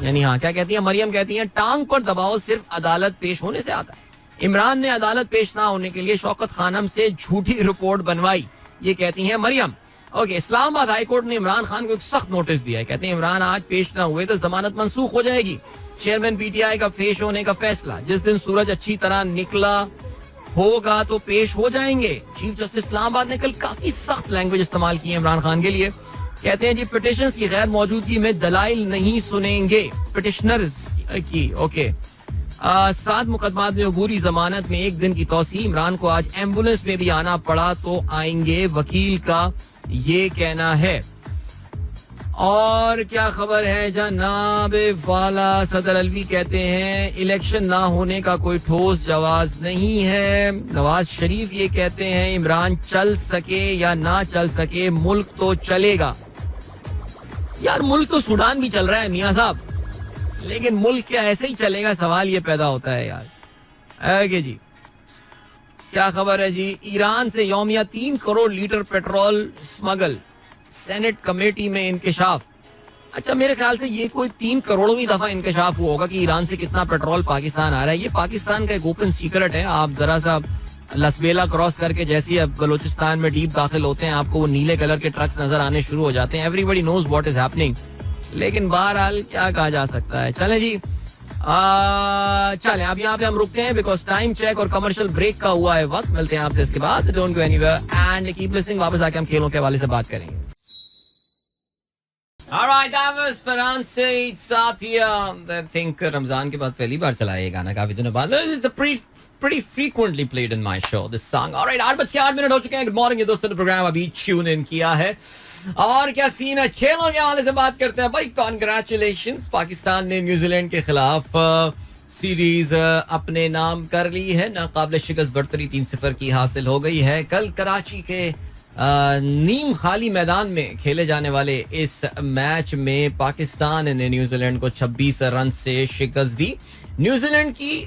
यानी हाँ, क्या कहती है मरियम? कहती है टांग पर दबाव सिर्फ अदालत पेश होने से आता है. इमरान ने अदालत पेश ना होने के लिए शौकत खानम से झूठी रिपोर्ट बनवाई, ये कहती है मरियम. ओके. इस्लामाबाद हाईकोर्ट ने इमरान खान को एक सख्त नोटिस दिया है. कहते हैं इमरान आज पेश ना हुए तो जमानत मंसूख हो जाएगी. चेयरमैन PTI का पेश होने का फैसला, जिस दिन सूरज अच्छी तरह निकला होगा तो पेश हो जाएंगे. चीफ जस्टिस इस्लामाबाद ने कल काफी सख्त लैंग्वेज इस्तेमाल की है इमरान खान के लिए. कहते हैं जी पिटिशनर्स की गैर मौजूदगी में दलाइल नहीं सुनेंगे पिटिशनर्स की. ओके. 7 मुकदमात में अबूरी जमानत में 1 दिन की तौसी. इमरान को आज एम्बुलेंस में भी आना पड़ा तो आएंगे, वकील का ये कहना है. और क्या खबर है जनाब वाला? सदर अलवी कहते हैं इलेक्शन ना होने का कोई ठोस जवाब नहीं है. नवाज शरीफ ये कहते हैं इमरान चल सके या ना चल सके मुल्क तो चलेगा. यार मुल्क तो सूडान भी चल रहा है मियां साहब, लेकिन मुल्क क्या ऐसे ही चलेगा? सवाल ये पैदा होता है यार. आगे जी. क्या खबर है जी? ईरान से यौमिया 3 crore litre petrol smuggle, senate committee में इंकशाफ. अच्छा, मेरे ख्याल से ये कोई 3 करोड़वीं दफा इंकशाफ हुआ होगा कि ईरान से कितना पेट्रोल पाकिस्तान आ रहा है. ये पाकिस्तान का एक ओपन सीक्रेट है. आप जरा सा लसबेला क्रॉस करके जैसे ही आप बलोचिस्तान में डीप दाखिल होते हैं, आपको वो नीले कलर के ट्रक्स नजर आने शुरू हो जाते हैं. Everybody knows what is happening. लेकिन बहरहाल क्या कहा जा सकता है. चलें जी. चलें अब यहाँ पे हम रुकते हैं बिकॉज टाइम चेक और कमर्शियल ब्रेक का हुआ है वक्त. मिलते हैं आपसे इसके बाद. Don't go anywhere and keep listening. वापस आके हम खेलों के हवाले से बात करेंगे. Alright, that was Farhan Saeed Satya. I think Ramzan के बाद पहली बार चला है ये गाना, काफी दिनों बाद. It's a pretty frequently played in my show, this song. Alright, 8:08 हो चुके हैं. Good morning, ये दोस्तों ने प्रोग्राम अभी ट्यून इन किया है. और क्या सीन है? खेलों के हवाले से बात करते हैं भाई. कॉन्ग्रेचुलेशंस, पाकिस्तान ने न्यूजीलैंड के खिलाफ सीरीज अपने नाम कर ली है. नाकाबिल शिकस्त बरतरी 3-0 की हासिल हो गई है. कल कराची के नीम खाली मैदान में खेले जाने वाले इस मैच में पाकिस्तान ने न्यूजीलैंड को 26 रन से शिकस्त दी. न्यूजीलैंड की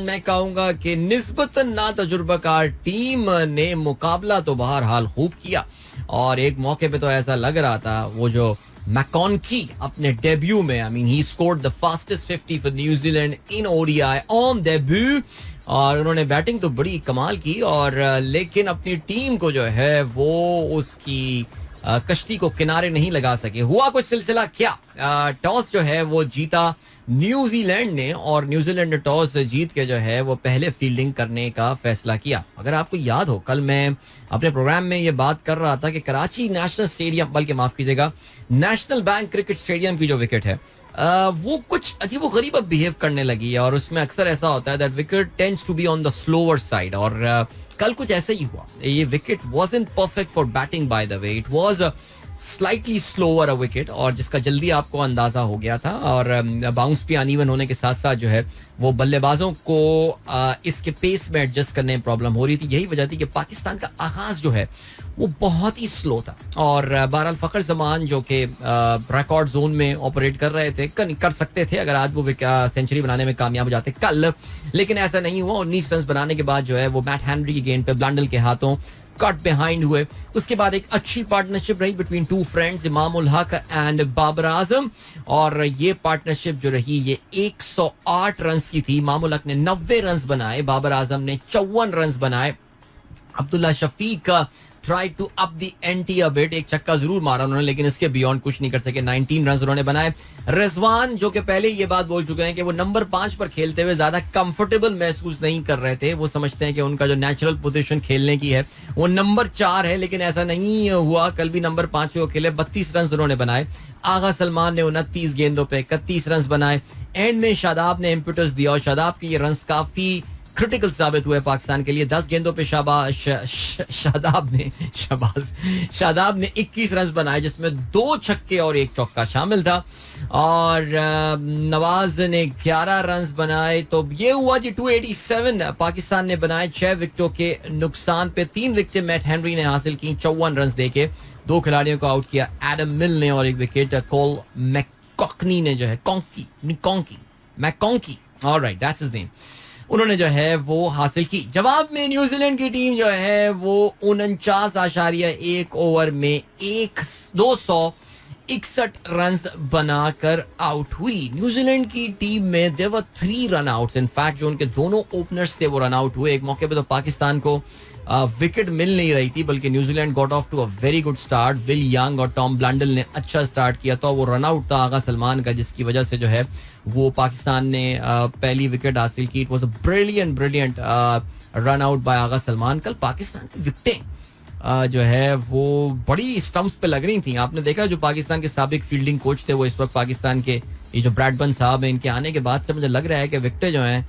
मैं कहूंगा कि निस्बतन ना तजुर्बाकार टीम ने मुकाबला तो बहरहाल खूब किया. और एक मौके पे तो ऐसा लग रहा था वो जो मैकॉनकी अपने डेब्यू में, आई mean he scored the fastest 50 for New Zealand in ODI on debut. और उन्होंने बैटिंग तो बड़ी कमाल की, और लेकिन अपनी टीम को जो है वो उसकी कश्ती को किनारे नहीं लगा सके. हुआ कुछ सिलसिला क्या? टॉस जो है वो जीता न्यूजीलैंड ने, और न्यूजीलैंड ने टॉस जीत के जो है वो पहले फील्डिंग करने का फैसला किया. अगर आपको याद हो, कल मैं अपने प्रोग्राम में ये बात कर रहा था कि कराची नेशनल स्टेडियम, बल्कि माफ कीजिएगा नेशनल बैंक क्रिकेट स्टेडियम की जो विकेट है वो कुछ अजीब गरीब अब बिहेव करने लगी है. और उसमें अक्सर ऐसा होता है that wicket tends to be on the slower side. और कल कुछ ऐसा ही हुआ. ये wicket wasn't perfect for batting by the way. It was slightly slower a wicket, और जिसका जल्दी आपको अंदाजा हो गया था. और बाउंस भी अनइवन होने के साथ साथ जो है वो बल्लेबाजों को इसके पेस में एडजस्ट करने में प्रॉब्लम हो रही थी. यही वजह थी कि पाकिस्तान का आगाज जो है वो बहुत ही स्लो था. और बहरहाल फखर जमान जो कि रिकॉर्ड जोन में ऑपरेट कर रहे थे, कर सकते थे अगर आज वो सेंचुरी बनाने में कामयाब हो जाते कल, लेकिन ऐसा नहीं हुआ. 19 रन बनाने के बाद जो है वो मैट हेनरी की गेंद पे ब्लैंडल के हाथों कट बिहाइंड हुए. उसके बाद एक अच्छी पार्टनरशिप रही बिटवीन टू फ्रेंड्स, इमाम उल हक एंड बाबर आजम, और ये पार्टनरशिप जो रही ये 108 रन की थी. इमाम उल हक ने 90 रन बनाए, बाबर आजम ने 54 रन बनाए. Abdullah Shafique try to up the ante a bit, एक छक्का जरूर मारा उन्होंने, लेकिन इसके बियॉन्ड कुछ नहीं कर सके. 19 रन उन्होंने बनाए. रिजवान जो कि पहले ये बात बोल चुके हैं कि वो नंबर 5 पर खेलते हुए ज्यादा कंफर्टेबल महसूस नहीं कर रहे थे. वो समझते हैं कि उनका जो नेचुरल पोजीशन खेलने की है वो नंबर 4 है, लेकिन ऐसा नहीं हुआ. कल भी नंबर 5 पे वो खेले. 32 रन उन्होंने बनाए. आगा सलमान ने 29 गेंदों पे 31 रन बनाए. एंड में शादाब ने इम्पिटस दिया और शादाब के ये रन काफी क्रिटिकल साबित हुए पाकिस्तान के लिए. 10 गेंदों पे शादाब ने 21 रन बनाए, जिसमें 2 छक्के और 1 चौका शामिल था. और नवाज ने 11 रन बनाए. तो ये हुआ जी 287 पाकिस्तान ने बनाए 6 विकेटों के नुकसान पे. 3 विकेटें मैट हेनरी ने हासिल की 54 रन देके. 2 खिलाड़ियों को आउट किया, एडम मिल ने, और 1 विकेट कोल मैकॉकनी ने जो है मैकॉन्की, ऑलराइट दैट्स हिज नेम, उन्होंने जो है वो हासिल की. जवाब में न्यूजीलैंड की टीम जो है वो 49.1 ओवर में 261 रन बनाकर आउट हुई. न्यूजीलैंड की टीम में there were 3 run outs. In fact जो उनके दोनों ओपनर्स थे वो रन आउट हुए. एक मौके पे तो पाकिस्तान को विकेट मिल नहीं रही थी, बल्कि New Zealand got off to a very good start. Will Young और टॉम ब्लैंडल ने अच्छा स्टार्ट किया, तो वो रन आउट था आगा सलमान का, जिसकी वजह से जो है वो पाकिस्तान ने पहली विकेट हासिल की. It was a brilliant run out by Agha Salman. कल पाकिस्तान की विकेटें जो है वो बड़ी स्टंप्स पे लग रही थी. आपने देखा जो पाकिस्तान के साबिक फील्डिंग कोच थे वो इस वक्त पाकिस्तान के ये जो ब्रैडबर्न साहब हैं, इनके आने के बाद से मुझे लग रहा है कि विकेटें जो हैं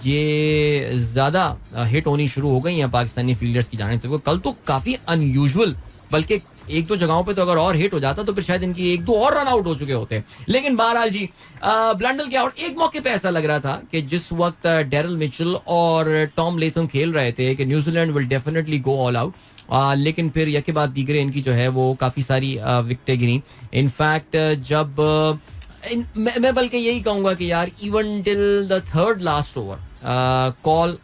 ये ज्यादा हिट होनी शुरू हो गई हैं पाकिस्तानी फील्डर्स की जानिब से. कल तो काफी अनयूजुअल, बल्कि 1-2 जगहों पे तो अगर और हिट हो जाता तो फिर शायद इनकी 1-2 और रन आउट हो चुके होते. लेकिन बहरहाल जी ब्लैंडल के आउट. एक मौके पे ऐसा लग रहा था कि जिस वक्त डेरिल मिचेल और टॉम लेथम खेल रहे थे कि New Zealand will definitely go all out, लेकिन फिर यह के बाद दीगरे इनकी जो है वो काफी सारी विकेटें गिरी. इनफैक्ट जब मैं बल्कि यही कहूंगा कि यार even till the third last over Cole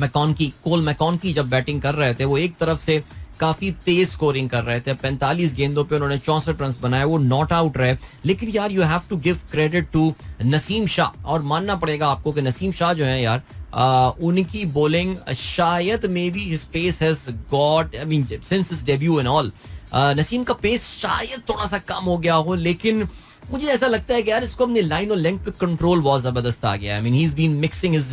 McConkie जब बैटिंग कर रहे थे वो एक तरफ से काफी तेज स्कोरिंग कर रहे थे. 45 गेंदों पे उन्होंने 64 रन बनाए. वो नॉट आउट रहे, लेकिन यार you have to give credit to Naseem Shah, और मानना पड़ेगा आपको कि नसीम शाह जो है यार उनकी बॉलिंग शायद maybe his pace has got, I mean since his debut and all, Naseem का पेस शायद थोड़ा सा कम हो गया हो, लेकिन मुझे ऐसा लगता है कि यार इसको अपनी लाइन और लेंथ पे कंट्रोल बहुत जबरदस्त आ गया. I mean he is been mixing his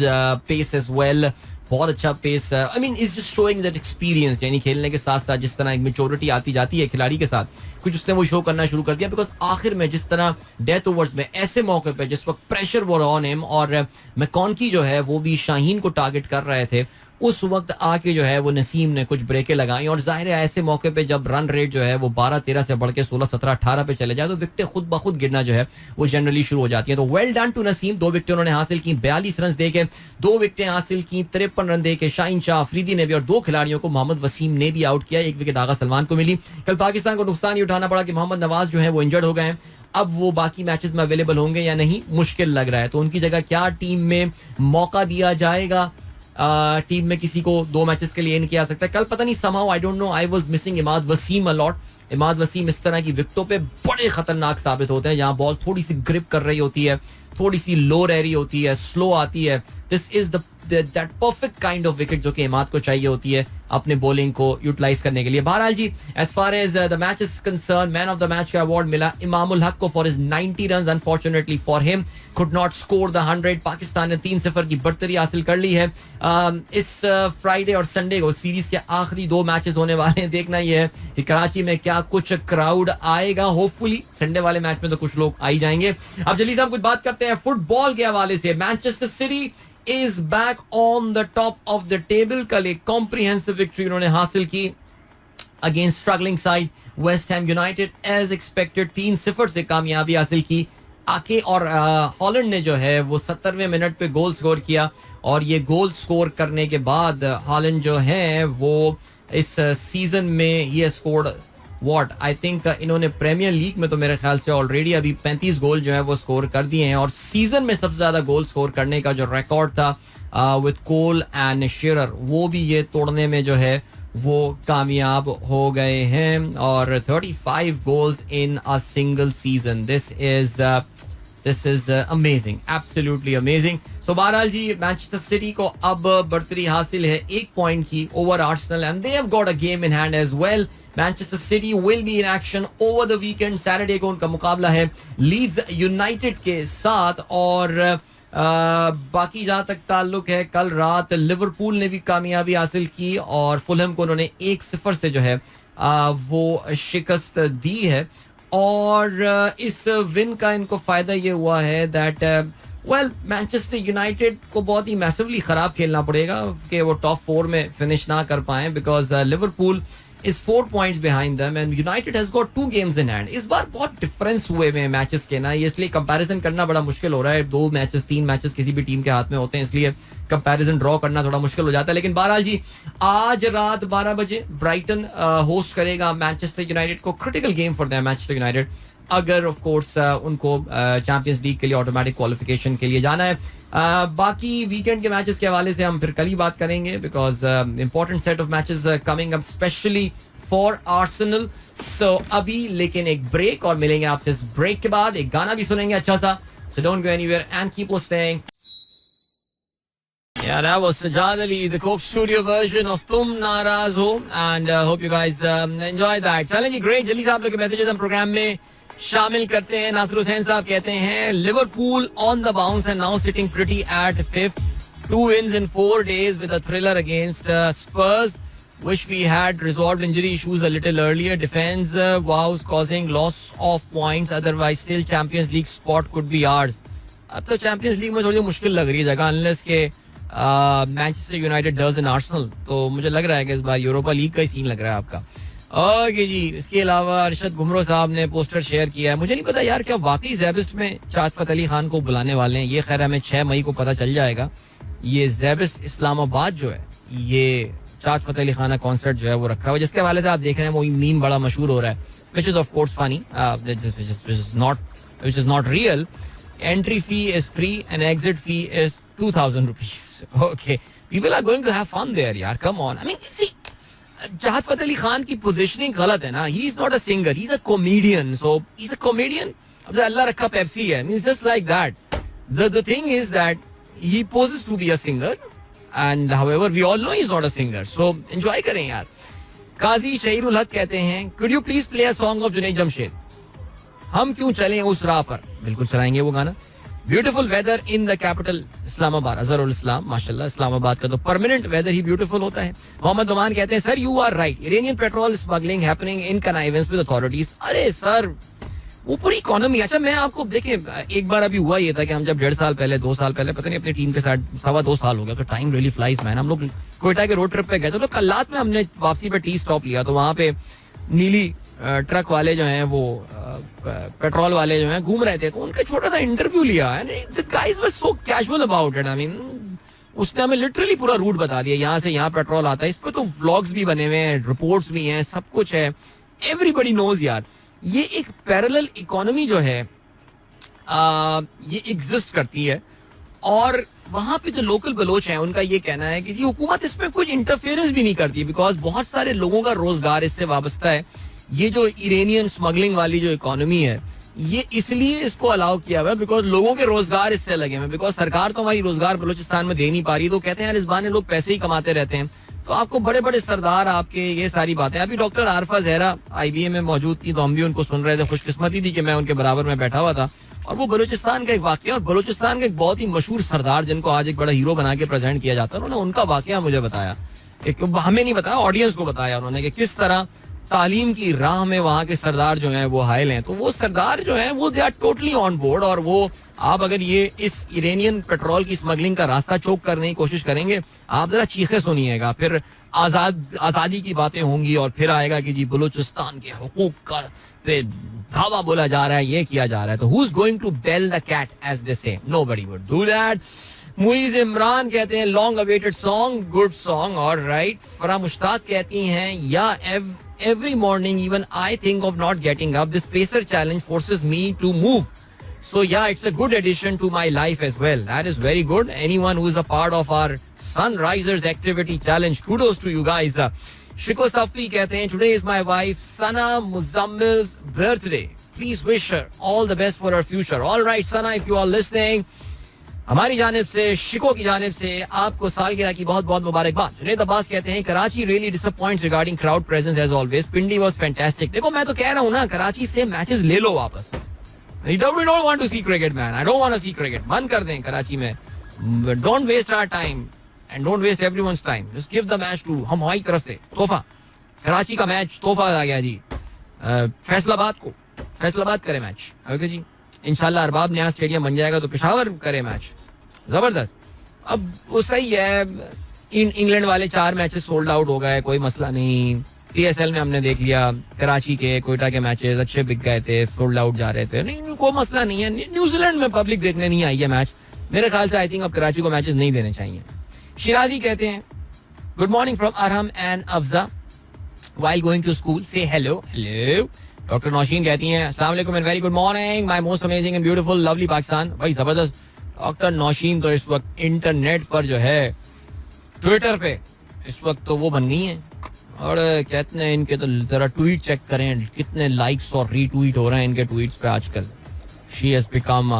pace as well. बहुत अच्छा pace, I mean is just showing that experience, यानी खेलने के साथ साथ जिस तरह एक मेच्योरिटी आती जाती है खिलाड़ी के साथ, कुछ उसने वो शो करना शुरू कर दिया. बिकॉज आखिर में जिस तरह डेथ ओवर्स में ऐसे मौके पे जिस वक्त प्रेशर वो ऑन हिम और मैकॉन्की जो है वो भी शाहीन को टारगेट कर रहे थे, उस वक्त आके जो है वो नसीम ने कुछ ब्रेकें लगाई. और जाहिर है ऐसे मौके पे जब रन रेट जो है वो 12-13 से बढ़ के 16-17-18 पे चले जाए तो विकेटें खुद ब खुद गिरना जो है वो जनरली शुरू हो जाती है. तो वेल डन टू नसीम. 2 विकेटें उन्होंने हासिल की 42 रन देके. 2 विकेटें हासिल की 53 रन देके शाहीन शाह अफरीदी ने भी, और 2 खिलाड़ियों को मोहम्मद वसीम ने भी आउट किया. 1 विकेट आगा सलमान को मिली. कल पाकिस्तान को नुकसान ये उठाना पड़ा कि मोहम्मद नवाज जो है वो इंजर्ड हो गए हैं. अब वो बाकी मैचेस में अवेलेबल होंगे या नहीं मुश्किल लग रहा है. तो उनकी जगह क्या टीम में मौका दिया जाएगा, टीम में किसी को 2 मैचेस के लिए नहीं किया सकता. कल पता नहीं somehow I don't know I was missing Imad Wasim a lot. Imad Wasim इस तरह की विकेटों पे बड़े खतरनाक साबित होते हैं जहां बॉल थोड़ी सी ग्रिप कर रही होती है, थोड़ी सी लो रह रही होती है, स्लो आती है. This is that perfect kind of wicket जो कि इमाद को चाहिए होती है अपने बॉलिंग को यूटिलाइज करने के लिए. बहरहाल जी as far as the match is concerned, man of the match का अवार्ड मिला इमाम उल हक को for his 90 run. Unfortunately for him could not score the 100. Pakistan ने 3-0 की बढ़तरी हासिल कर ली है. इस फ्राइडे और संडे को सीरीज के आखिरी 2 मैचेस होने वाले हैं. देखना ही है कि कराची में क्या कुछ क्राउड आएगा. होपफुली संडे वाले मैच में तो कुछ लोग आ ही जाएंगे. अब जल्दी से हम कुछ बात करते हैं फुटबॉल के हवाले से. Manchester City is back on the top of the table. कल एक कॉम्प्रिहेंसिव विक्ट्री उन्होंने हासिल की against struggling side West Ham United. As expected 3-0 से कामयाबी हासिल की आके, और हॉलैंड ने जो है वो 70वें मिनट पे गोल स्कोर किया. और ये गोल स्कोर करने के बाद हॉलैंड जो है वो इस सीजन में ये स्कोर्ड व्हाट आई थिंक इन्होंने प्रीमियर लीग में तो मेरे ख्याल से ऑलरेडी अभी 35 गोल जो है वो स्कोर कर दिए हैं. और सीजन में सबसे ज्यादा गोल स्कोर करने का जो रिकॉर्ड था विद कोल एंड शेरर वो भी ये तोड़ने में जो है वो कामयाब हो गए हैं और 35 goals in a single season. This is amazing, absolutely amazing. So बहरहाल जी, मैनचेस्टर सिटी को अब बढ़तरी हासिल है 1 पॉइंट की over Arsenal and they have got a game in hand as well. Manchester City will be in action over the weekend. Saturday को उनका मुकाबला है लीड्स यूनाइटेड के साथ. और बाकी जहां तक ताल्लुक है, कल रात लिवरपूल ने भी कामयाबी हासिल की और फुलहम को उन्होंने 1-0 से जो है वो शिकस्त दी है. और इस विन का इनको फायदा ये हुआ है दैट वेल मैनचेस्टर यूनाइटेड को बहुत ही मैसिवली खराब खेलना पड़ेगा कि वो टॉप 4 में फिनिश ना कर पाए, because Liverpool is 4 points behind them and United has got 2 games in hand. इस बार बहुत डिफरेंस हुए हैं मैचेस के ना, इसलिए कंपैरिजन करना बड़ा मुश्किल हो रहा है. 2 मैचेस 3 मैचेस किसी भी टीम के हाथ में होते हैं, इसलिए कंपैरिजन ड्रॉ करना थोड़ा मुश्किल हो जाता है. लेकिन बहरहाल जी, आज रात 12 बजे ब्राइटन होस्ट करेगा मैनचेस्टर यूनाइटेड को. Critical game for the Manchester United, अगर ऑफ कोर्स उनको चैंपियंस लीग के लिए ऑटोमेटिक क्वालिफिकेशन के लिए जाना है. बाकी वीकेंड के मैचेस के हवाले से हम फिर कल ही बात करेंगे, because important set of matches coming up specially for Arsenal. So अभी लेकिन एक ब्रेक, और मिलेंगे आपसे इस ब्रेक के बाद. एक गाना भी सुनेंगे अच्छा सा. So don't go anywhere and keep listening. Yeah, that was Sajad Ali, the Coke Studio version of Tum Naraz Ho, and hope you guys enjoyed that. चलें जी, great. जल्दी से आप लोग के मैसेजेस हम प्रोग्राम में शामिल करते हैं. नासिर हुसैन साहब कहते हैं Liverpool on the bounce and now sitting pretty at 5th. 2 wins in 4 days with a thriller against Spurs. Wish we had resolved injury issues a little earlier. Defense wows causing loss of points. Otherwise, still Champions League spot could be ours. अब तो champions league में थोड़ी मुश्किल लग रही है जगह, unless के Manchester United does in Arsenal. तो मुझे लग रहा है कि इस बार यूरोपा लीग का ही सीन लग रहा है आपका. ओके जी. इसके अलावा अरशद घुमरो साहब ने पोस्टर शेयर किया है. मुझे नहीं पता यार, क्या वाकई ज़ेबिस्ट में चाशफत अली खान को बुलाने वाले हैं? ये खैर हमें 6 मई को पता चल जाएगा. ये ज़ेबिस्ट इस्लामाबाद जो है, ये चाशफत अली खान कॉन्सर्ट जो है वो रखा हुआ है, जिसके हवाले से आप देख रहे हैं वो मीम बड़ा मशहूर हो रहा है, which is of course funny, which is not real. Entry fee is free and exit fee is 2,000 rupees. Okay, people are going to have fun there, yaar. Come on. I mean, see, Chahat Fateh Ali Khan की positioning गलत है ना. He is not a singer. He's a comedian. So he's a comedian. अब अल्लाह रखा Pepsi है. I mean, it's just like that. The thing is that he poses to be a singer, and however we all know he's not a singer. So enjoy करें यार. काजी शहीरुल हक कहते हैं, could you please play a song of Junaid Jamshed? हम क्यों चलें उस राह पर. बिल्कुल चलाएंगे वो गाना. Beautiful weather in the capital Islamabad. Azharul Islam, माशाल्लाह, इस्लामाबाद का तो परमानेंट वेदर ही ब्यूटीफुल होता है. मोहम्मद नुमान कहते हैं, sir you are right, Iranian petrol smuggling happening in connivance with authorities. अरे सर, वो पूरी इकोनॉमी. अच्छा, मैं आपको देखें, एक बार अभी हुआ ये था कि हम जब 1.5 साल पहले 2 साल पहले, पता नहीं, अपनी टीम के साथ 2.25 साल हो गया, तो टाइम रियली फ्लाइज मैन. हम लोग कोयटा के रोड ट्रिप पे गए, तो कल्लात में हमने वापसी पे टी स्टॉप लिया, तो वहां पे नीली ट्रक वाले जो हैं, वो पेट्रोल वाले जो हैं, घूम रहे थे, तो उनका छोटा सा इंटरव्यू लिया. The guys were so casual about it. I mean, उसने हमें लिटरली पूरा रूट बता दिया, यहाँ से यहाँ पेट्रोल आता है. इस पर तो व्लॉग्स भी बने हुए हैं, रिपोर्ट्स भी हैं, सब कुछ है. एवरीबडी नोज यार, ये एक पैरेलल इकोनॉमी जो है ये एग्जिस्ट करती है. और वहां पे जो लोकल बलोच हैं, उनका ये कहना है कि जी हुकूमत इसमें कुछ इंटरफेरेंस भी नहीं करती, बिकॉज बहुत सारे लोगों का रोजगार इससे वाबस्ता है. ये जो इरानियन स्मगलिंग वाली जो इकोनॉमी है, ये इसलिए इसको अलाउ किया हुआ है बिकॉज लोगों के रोजगार इससे लगे हुए, बिकॉज सरकार तो हमारी रोजगार बलूचिस्तान में दे नहीं पा रही. तो कहते हैं यार, इस बहाने लोग पैसे ही कमाते रहते हैं. तो आपको बड़े बड़े सरदार आपके ये सारी बातें. अभी डॉक्टर आरफा जहरा IBA में मौजूद थी, तो हम भी उनको सुन रहे थे. खुशकिस्मती थी कि मैं उनके बराबर में बैठा हुआ था, और वो बलूचिस्तान का एक वाकया, और बलूचिस्तान का एक बहुत ही मशहूर सरदार जिनको आज एक बड़ा हीरो बना के प्रेजेंट किया जाता है, उन्होंने उनका वाकया मुझे बताया. हमें नहीं बताया, ऑडियंस को बताया उन्होंने, कि किस तरह तालीम की राह में वहाँ के सरदार जो हैं वो हायल हैं. तो वो सरदार जो हैं वो they are totally on board. और वो, आप अगर ये इस इरानियन पेट्रोल की स्मगलिंग का रास्ता चौक करने की कोशिश करेंगे, आप जरा चीखें सुनिएगा, फिर आजादी की बातें होंगी, और फिर आएगा कि जी बलूचिस्तान के हुकूक का पे धावा बोला जा रहा है, ये किया जा रहा है. तो who is going to bell the cat as they say? Nobody would do that. Moiz Imran कहते हैं, long awaited song, good song, alright. Farah Mushtaq कहती हैं, या every morning even I think of not getting up. This pacer challenge forces me to move. So yeah, it's a good addition to my life as well. That is very good. Anyone who is a part of our Sunrisers activity challenge, kudos to you guys. Shikoh Safi कहते हैं today is my wife Sana Muzammil's birthday, please wish her all the best for her future. Alright Sana, if you are listening, हमारी जानिब से, शिको की जानिब से आपको सालगिरह की बहुत बहुत मुबारकबाद. जुनैद अब्बास कहते हैं Karachi really disappoints regarding crowd presence as always. Pindi was fantastic. देखो मैं तो कह रहा हूं ना, कराची से मैचेस ले लो वापस. We don't want to see cricket, man. I don't want to see cricket. बंद कर दें कराची में. Don't waste our time and don't waste everyone's time. Just give the match to हम हमारी तरफ से तोहफा. कराची का मैच तोहफा आ गया जी. फैसलाबाद को, फैसलाबाद करे मैच. ओके जी, इंशाल्लाह अरबाब नया स्टेडियम बन जाएगा तो पेशावर करे मैच. जबरदस्त. अब वो सही है, इंग्लैंड वाले 4 मैचेस सोल्ड आउट हो गए, कोई मसला नहीं. PSL में हमने देख लिया, कराची के, कोयटा के मैचेस अच्छे बिक गए थे, सोल्ड आउट जा रहे थे. नहीं, कोई मसला नहीं है. न्यूजीलैंड में पब्लिक देखने नहीं आई है मैच. मेरे ख्याल से आई थिंक अब कराची को मैचेस नहीं देने चाहिए. शिराजी कहते हैं good morning from Arham and Afza while going to school, say hello. Hello. Doctor Nausheen कहती हैं अस्सलाम वालेकुम and very good morning my most amazing and beautiful lovely Pakistan. भाई जबरदस्त. डॉक्टर नौशीन तो इस वक्त इंटरनेट पर जो है, ट्विटर पे इस वक्त तो वो बन गई हैं. और कहते हैं इनके तो जरा ट्वीट चेक करें कितने लाइक्स और रीट्वीट हो रहे हैं इनके ट्वीट्स पे आजकल. शी हैज बिकम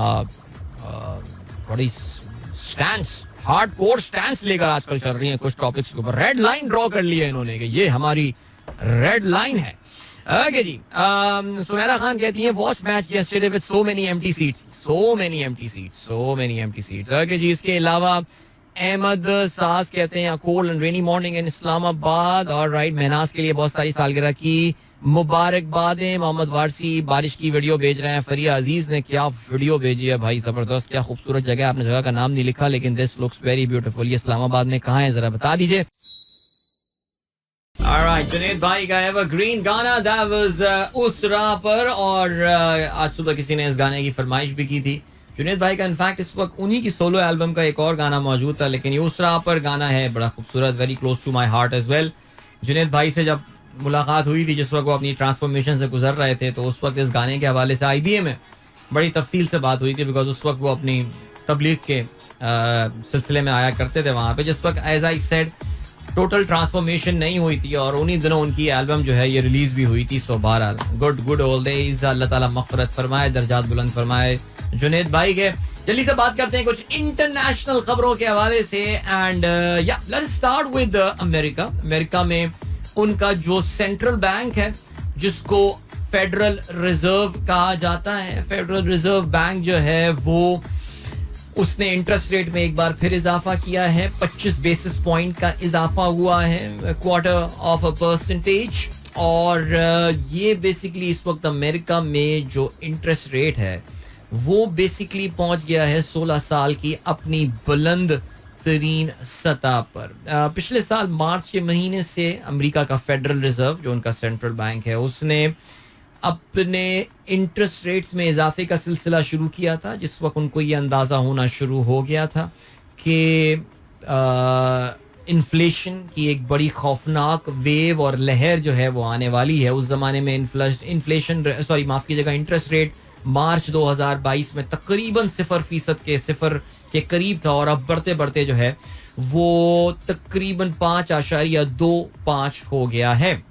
बड़ी स्टैंस, हार्डकोर स्टैंस लेकर आजकल चल रही हैं कुछ टॉपिक्स के ऊपर. रेड लाइन ड्रॉ कर ली है इन्होंने कि ये हमारी रेड लाइन है. ओके जी. सुमेरा खान कहती हैं watch match yesterday with so many empty seats, so many empty seats. Okay जी. इसके अलावा अहमद सास कहते हैं cold and rainy morning in Islamabad. Alright. Mahnaz के लिए बहुत सारी सालगिरह की मुबारकबादें. मोहम्मद वारसी बारिश की वीडियो भेज रहे हैं. फरिया अजीज ने क्या वीडियो भेजी है भाई, जबरदस्त. क्या खूबसूरत जगह. आपने जगह का नाम नहीं लिखा लेकिन दिस लुक्स वेरी ब्यूटीफुल. ये इस्लामाबाद में कहाँ है जरा बता दीजिए. ऑलराइट. जुनैद भाई का एवरग्रीन गाना दैट वाज उस राह पर. और आज सुबह किसी ने इस गाने की फरमाइश भी की थी. जुनैद भाई का इनफैक्ट इस वक्त उन्हीं की सोलो एल्बम का एक और गाना मौजूद था, लेकिन ये उस राह पर गाना है, बड़ा खूबसूरत, very close to my heart as well. Junaid भाई से जब मुलाकात हुई थी जिस वक्त वो अपनी ट्रांसफॉर्मेशन से गुजर रहे थे, तो उस वक्त इस गाने के हवाले से IBA में बड़ी तफसील से बात हुई थी, बिकॉज उस वक्त वो अपनी तबलीग के सिलसिले में आया करते थे वहाँ पे, जिस वक्त as I said total transformation नहीं हुई थी. और उन्हीं दिनों उनकी एल्बम जो है ये रिलीज भी हुई थी. सो बहरहाल गुड ओल्ड डेज. अल्लाह ताला मग़फ़िरत फरमाए, दर्जात बुलंद फरमाए जुनैद भाई के. जल्दी से बात करते हैं कुछ इंटरनेशनल खबरों के हवाले से. एंड या let's start with America. America में उनका जो सेंट्रल बैंक है जिसको फेडरल रिजर्व कहा जाता है, फेडरल रिजर्व बैंक जो है वो उसने इंटरेस्ट रेट में एक बार फिर इजाफा किया है. 25 बेसिस पॉइंट का इजाफा हुआ है, %0.25%. और ये बेसिकली इस वक्त अमेरिका में जो इंटरेस्ट रेट है वो बेसिकली पहुंच गया है 16 साल की अपनी बुलंद तरीन सतह पर. पिछले साल मार्च के महीने से अमेरिका का फेडरल रिजर्व जो उनका सेंट्रल बैंक है उसने अपने इंटरेस्ट रेट्स में इजाफे का सिलसिला शुरू किया था, जिस वक्त उनको ये अंदाज़ा होना शुरू हो गया था कि इन्फ्लेशन की एक बड़ी खौफनाक वेव और लहर जो है वो आने वाली है. उस ज़माने में इंटरेस्ट रेट मार्च 2022 में तकरीबन 0% के करीब था और अब बढ़ते बढ़ते जो है वो तकरीबन 5.25 हो गया है.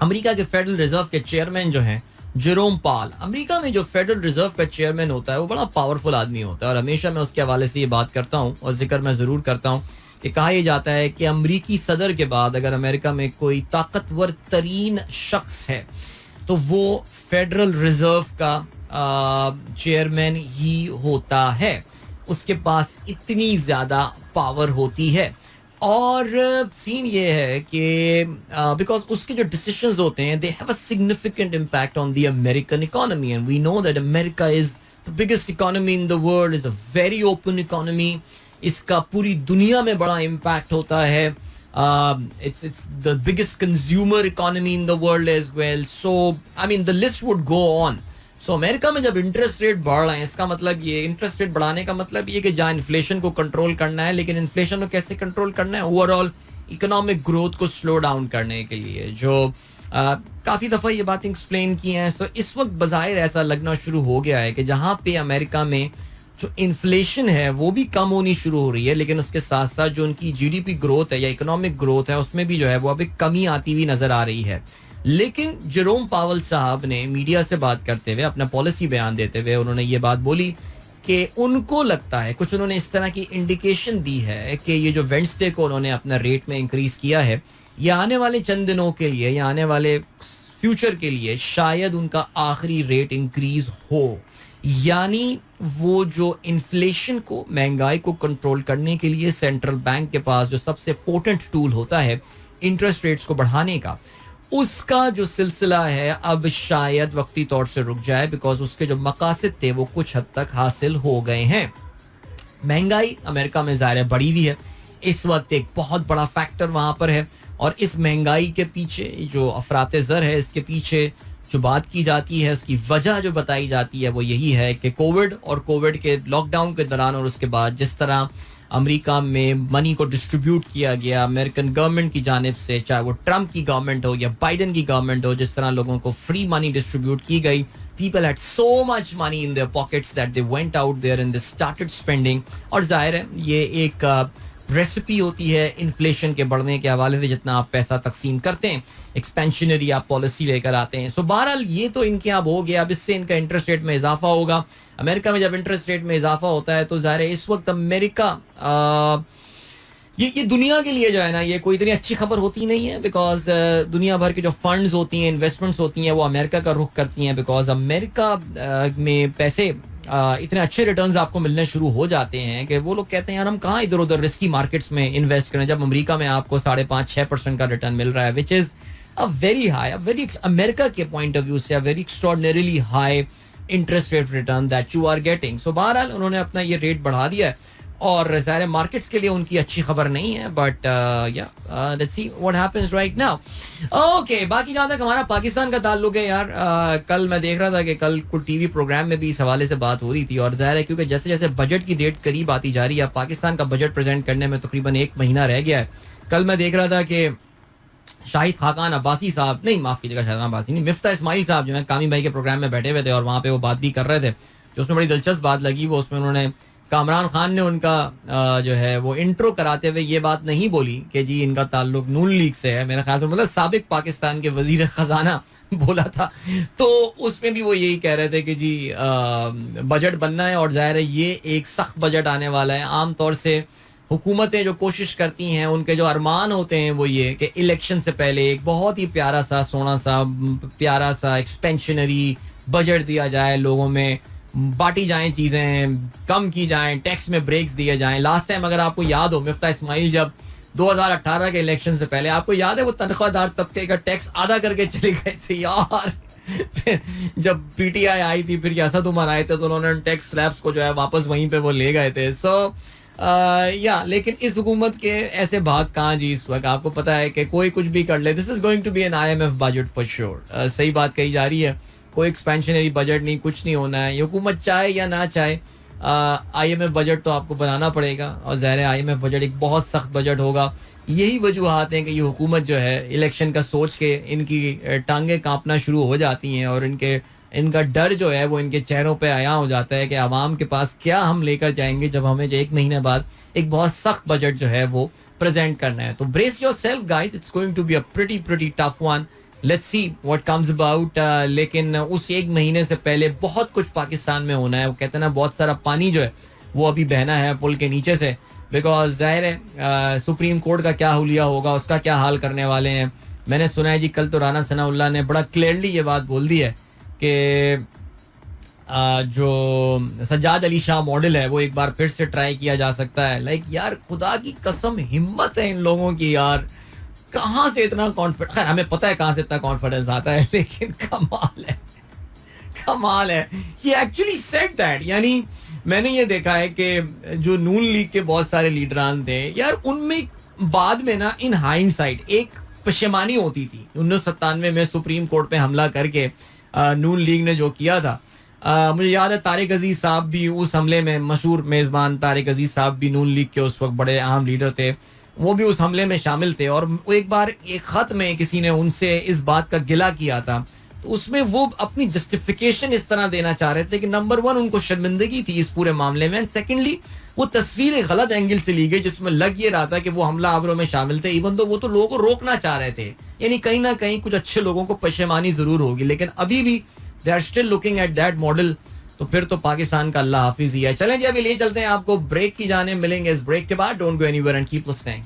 अमेरिका के फेडरल रिजर्व के चेयरमैन जो हैं जेरोम पाल, अमेरिका में जो फेडरल रिजर्व का चेयरमैन होता है वो बड़ा पावरफुल आदमी होता है और हमेशा मैं उसके हवाले से ये बात करता हूँ और जिक्र मैं जरूर करता हूँ कि कहा यह जाता है कि अमरीकी सदर के बाद अगर अमेरिका में कोई ताकतवर तरीन शख्स है तो वो फेडरल रिजर्व का चेयरमैन ही होता है. उसके पास इतनी ज्यादा पावर होती है और सीन ये है कि बिकॉज उसके जो डिसीजंस होते हैं they have a significant impact on the American economy and we know that America is the biggest economy in the world, is a very open economy. इसका पूरी दुनिया में बड़ा इम्पैक्ट होता है. It's the biggest consumer economy in the world as well. So I mean the list would go on. So America में जब interest rate बढ़ रहे हैं इसका मतलब ये, इंटरेस्ट रेट बढ़ाने का मतलब ये कि जहाँ इन्फ्लेशन को कंट्रोल करना है, लेकिन इन्फ्लेशन को कैसे कंट्रोल करना है, ओवरऑल इकोनॉमिक ग्रोथ को स्लो डाउन करने के लिए, जो काफी दफा ये बातें एक्सप्लेन की हैं. सो इस वक्त बज़ाहिर ऐसा लगना शुरू हो गया है कि जहाँ पे अमेरिका में जो इन्फ्लेशन है वो भी कम होनी शुरू हो रही है, लेकिन उसके साथ साथ जो उनकी जीडीपी ग्रोथ है या इकोनॉमिक ग्रोथ है उसमें भी जो है वो अभी कमी आती हुई नजर आ रही है. लेकिन जेरोम पावल साहब ने मीडिया से बात करते हुए, अपना पॉलिसी बयान देते हुए उन्होंने ये बात बोली कि उनको लगता है, कुछ उन्होंने इस तरह की इंडिकेशन दी है कि ये जो वेडनेसडे को उन्होंने अपना रेट में इंक्रीज किया है, ये आने वाले चंद दिनों के लिए या आने वाले फ्यूचर के लिए शायद उनका आखिरी रेट इंक्रीज हो. यानी वो जो इन्फ्लेशन को, महंगाई को कंट्रोल करने के लिए सेंट्रल बैंक के पास जो सबसे पोटेंट टूल होता है इंटरेस्ट रेट्स को बढ़ाने का, उसका जो सिलसिला है अब शायद वक्ती तौर से रुक जाए, बिकॉज उसके जो मकासद थे वो कुछ हद तक हासिल हो गए हैं. महंगाई अमेरिका में ज़ाहिर बढ़ी हुई है इस वक्त, एक बहुत बड़ा फैक्टर वहां पर है. और इस महंगाई के पीछे जो अफराते ज़र है, इसके पीछे जो बात की जाती है, उसकी वजह जो बताई जाती है वो यही है कि कोविड और कोविड के लॉकडाउन के दौरान और उसके बाद जिस तरह अमेरिका में मनी को डिस्ट्रीब्यूट किया गया अमेरिकन गवर्नमेंट की जानिब से, चाहे वो ट्रंप की गवर्नमेंट हो या बाइडन की गवर्नमेंट हो, जिस तरह लोगों को फ्री मनी डिस्ट्रीब्यूट की गई, people had so much money in their pockets that they went out there and they started spending. और जाहिर है ये एक रेसिपी होती है इन्फ्लेशन के बढ़ने के हवाले से. जितना आप पैसा तकसीम करते हैं, एक्सपेंशनरी आप पॉलिसी लेकर आते हैं. सो बहरहाल ये तो इनके अब हो गया. अब इससे इनका इंटरेस्ट रेट में इजाफा होगा. अमेरिका में जब इंटरेस्ट रेट में इजाफा होता है तो जाहिर है इस वक्त अमेरिका ये दुनिया के लिए जो है ना, ये कोई इतनी अच्छी खबर होती नहीं है, बिकॉज दुनिया भर की जो फंड्स होती हैं, इन्वेस्टमेंट्स होती हैं, वो अमेरिका का रुख करती हैं, बिकॉज अमेरिका में पैसे इतने अच्छे रिटर्न्स आपको मिलने शुरू हो जाते हैं कि वो लोग कहते हैं यार हम कहाँ इधर उधर रिस्की मार्केट्स में इन्वेस्ट करें, जब अमेरिका में आपको 5.5-6% का रिटर्न मिल रहा है, which is a very high, very America के पॉइंट ऑफ व्यू से a very extraordinarily high interest rate return that you are getting. So बहरहाल उन्होंने अपना ये रेट बढ़ा दिया है और सारे मार्केट्स के लिए उनकी अच्छी खबर नहीं है, but let's see what happens right now. Okay, बाकी जहां तक हमारा पाकिस्तान का ताल्लुक है यार, कल मैं देख रहा था कि कल कुछ टीवी प्रोग्राम में भी इस हवाले से बात हो रही थी. और जाहिर है क्योंकि जैसे जैसे बजट की डेट करीब आती जा रही है, पाकिस्तान का बजट प्रेजेंट करने में तकरीबन 1 महीना रह गया है. कल मैं देख रहा था कि शाहिद खाकान अब्बासी साहब, नहीं माफ कीजिएगा, शाहिद अब्बासी नहीं, मिफ्ता इस्माइल साहब जो है कामी भाई के प्रोग्राम में बैठे हुए थे और वहाँ पे वो बात भी कर रहे थे. जो उसमें बड़ी दिलचस्प बात लगी वो उसमें उन्होंने, कामरान खान ने उनका जो है वो इंट्रो कराते हुए ये बात नहीं बोली कि जी इनका ताल्लुक नून लीग से है. मेरा ख्याल से मतलब साबिक पाकिस्तान के वजीर खजाना बोला था. तो उसमें भी वो यही कह रहे थे कि जी बजट बनना है और जाहिर है ये एक सख्त बजट आने वाला है. आमतौर से हुकूमतें जो कोशिश करती हैं, उनके जो अरमान होते हैं वो ये कि इलेक्शन से पहले एक बहुत ही प्यारा सा, सोना सा, प्यारा सा एक्सपेंशनरी बजट दिया जाए, लोगों में बांटी जाएं चीजें, कम की जाएं, टैक्स में ब्रेक्स दिए जाएं. लास्ट टाइम अगर आपको याद हो, मिफ्ता इस्माइल जब 2018 के इलेक्शन से पहले, आपको याद है वो तनख्वाहदार तबके का टैक्स आधा करके चले गए थे यार. फिर जब पीटीआई आई थी, फिर असद उमर आए थे, तो उन्होंने टैक्स स्लैब्स को जो है वापस वहीं पे वो ले गए थे. सो या लेकिन इस हुकूमत के ऐसे भाग कहाँ जी इस वक्त. आपको पता है कि कोई कुछ भी कर ले, this is going to be an IMF budget for sure. सही बात कही जा रही है, कोई एक्सपेंशनरी बजट नहीं, कुछ नहीं होना है. हुकूमत चाहे या ना चाहे IMF बजट तो आपको बनाना पड़ेगा और ज़ाहिर है IMF बजट एक बहुत सख्त बजट होगा. यही वजूहात हैं कि ये हुकूमत जो है इलेक्शन का सोच के इनकी टांगे कांपना शुरू हो जाती हैं और इनका डर जो है वो इनके चेहरों पे आया हो जाता है कि आवाम के पास क्या हम लेकर जाएंगे जब हमें जो 1 महीने बाद एक बहुत सख्त बजट जो है वो प्रेजेंट करना है. तो brace yourself guys, it's going to be a pretty tough one. Let's see what comes about. लेकिन उस 1 महीने से पहले बहुत कुछ पाकिस्तान में होना है. वो कहते हैं ना, बहुत सारा पानी जो है वो अभी बहना है पुल के नीचे से, बिकॉज जाहिर है सुप्रीम कोर्ट का क्या हुलिया होगा, उसका क्या हाल करने वाले हैं. मैंने सुना है जी कल तो राना सनाउल्लाह ने बड़ा क्लियरली ये बात बोल दी है कि जो सज्जाद अली शाह मॉडल है वो एक बार फिर से ट्राई किया जा सकता है. लाइक यार खुदा की कसम, हिम्मत है इन लोगों की यार, कहाँ से इतना कॉन्फिडेंस. खैर हमें पता है कहाँ से इतना कॉन्फिडेंस आता है, लेकिन कमाल है. ही एक्चुअली सेड दैट. यानी मैंने ये देखा है कि जो नून लीग के बहुत सारे लीडरान थे यार, उनमें बाद में ना इन हाइंडसाइट एक पशेमानी होती थी. 1997 में सुप्रीम कोर्ट पे हमला करके नून लीग ने जो किया था, मुझे याद है तारिक अजीज साहब भी उस हमले में, मशहूर मेजबान तारिक अजीज साहब भी नून लीग के उस वक्त बड़े अहम लीडर थे, वो भी उस हमले में शामिल थे. और एक बार एक खत में किसी ने उनसे इस बात का गिला किया था तो उसमें वो अपनी जस्टिफिकेशन इस तरह देना चाह रहे थे कि नंबर 1 उनको शर्मिंदगी थी इस पूरे मामले में, एंड सेकेंडली वो तस्वीर एक गलत एंगल से ली गई जिसमें लग ये रहा था कि वो हमला आवरों में शामिल थे, इवन तो वो तो लोगों को रोकना चाह रहे थे। यानी कहीं ना कहीं कुछ अच्छे लोगों को पशेमानी जरूर होगी, लेकिन अभी भी they are still looking at that model. तो फिर तो पाकिस्तान का अल्लाह हाफिज ही है। चलें जी, अभी ले चलते हैं आपको ब्रेक की जाने, मिलेंगे इस ब्रेक के बाद। Don't go anywhere and keep listening.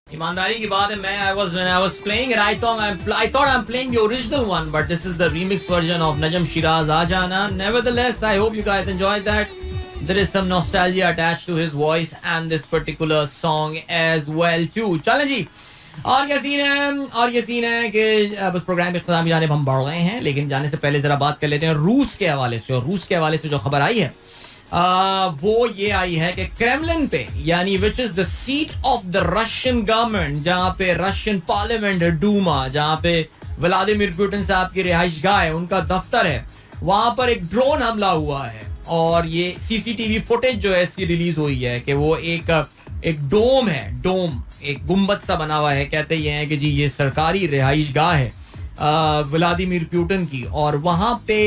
ईमानदारी की बात है, मैं when I was playing it, I thought I'm playing the original one, but this is the remix version of Najm Shiraz Aajana. Nevertheless, I hope you guys enjoyed that. There is some nostalgia attached to his voice and this particular song as well too. चलें जी, और ये scene है कि बस programme के इख्तिताम की जानिब हम बढ़ रहे हैं, लेकिन जाने से पहले जरा बात कर लेते हैं रूस के हवाले से। और रूस के हवाले से जो खबर आई है वो ये आई है कि क्रेमलिन पे, यानी which is the seat of the Russian government, जहां पे रशियन पार्लियामेंट है, डूमा, जहां पे व्लादिमीर पुतिन साहब की रिहाइशगाह है, उनका दफ्तर है, वहां पर एक ड्रोन हमला हुआ है। और ये सीसीटीवी फुटेज जो है इसकी रिलीज हुई है कि वो एक डोम है, एक गुम्बद सा बना हुआ है। कहते ये हैं कि जी ये सरकारी रिहाइशगाह है व्लादिमीर पुतिन की, और वहां पे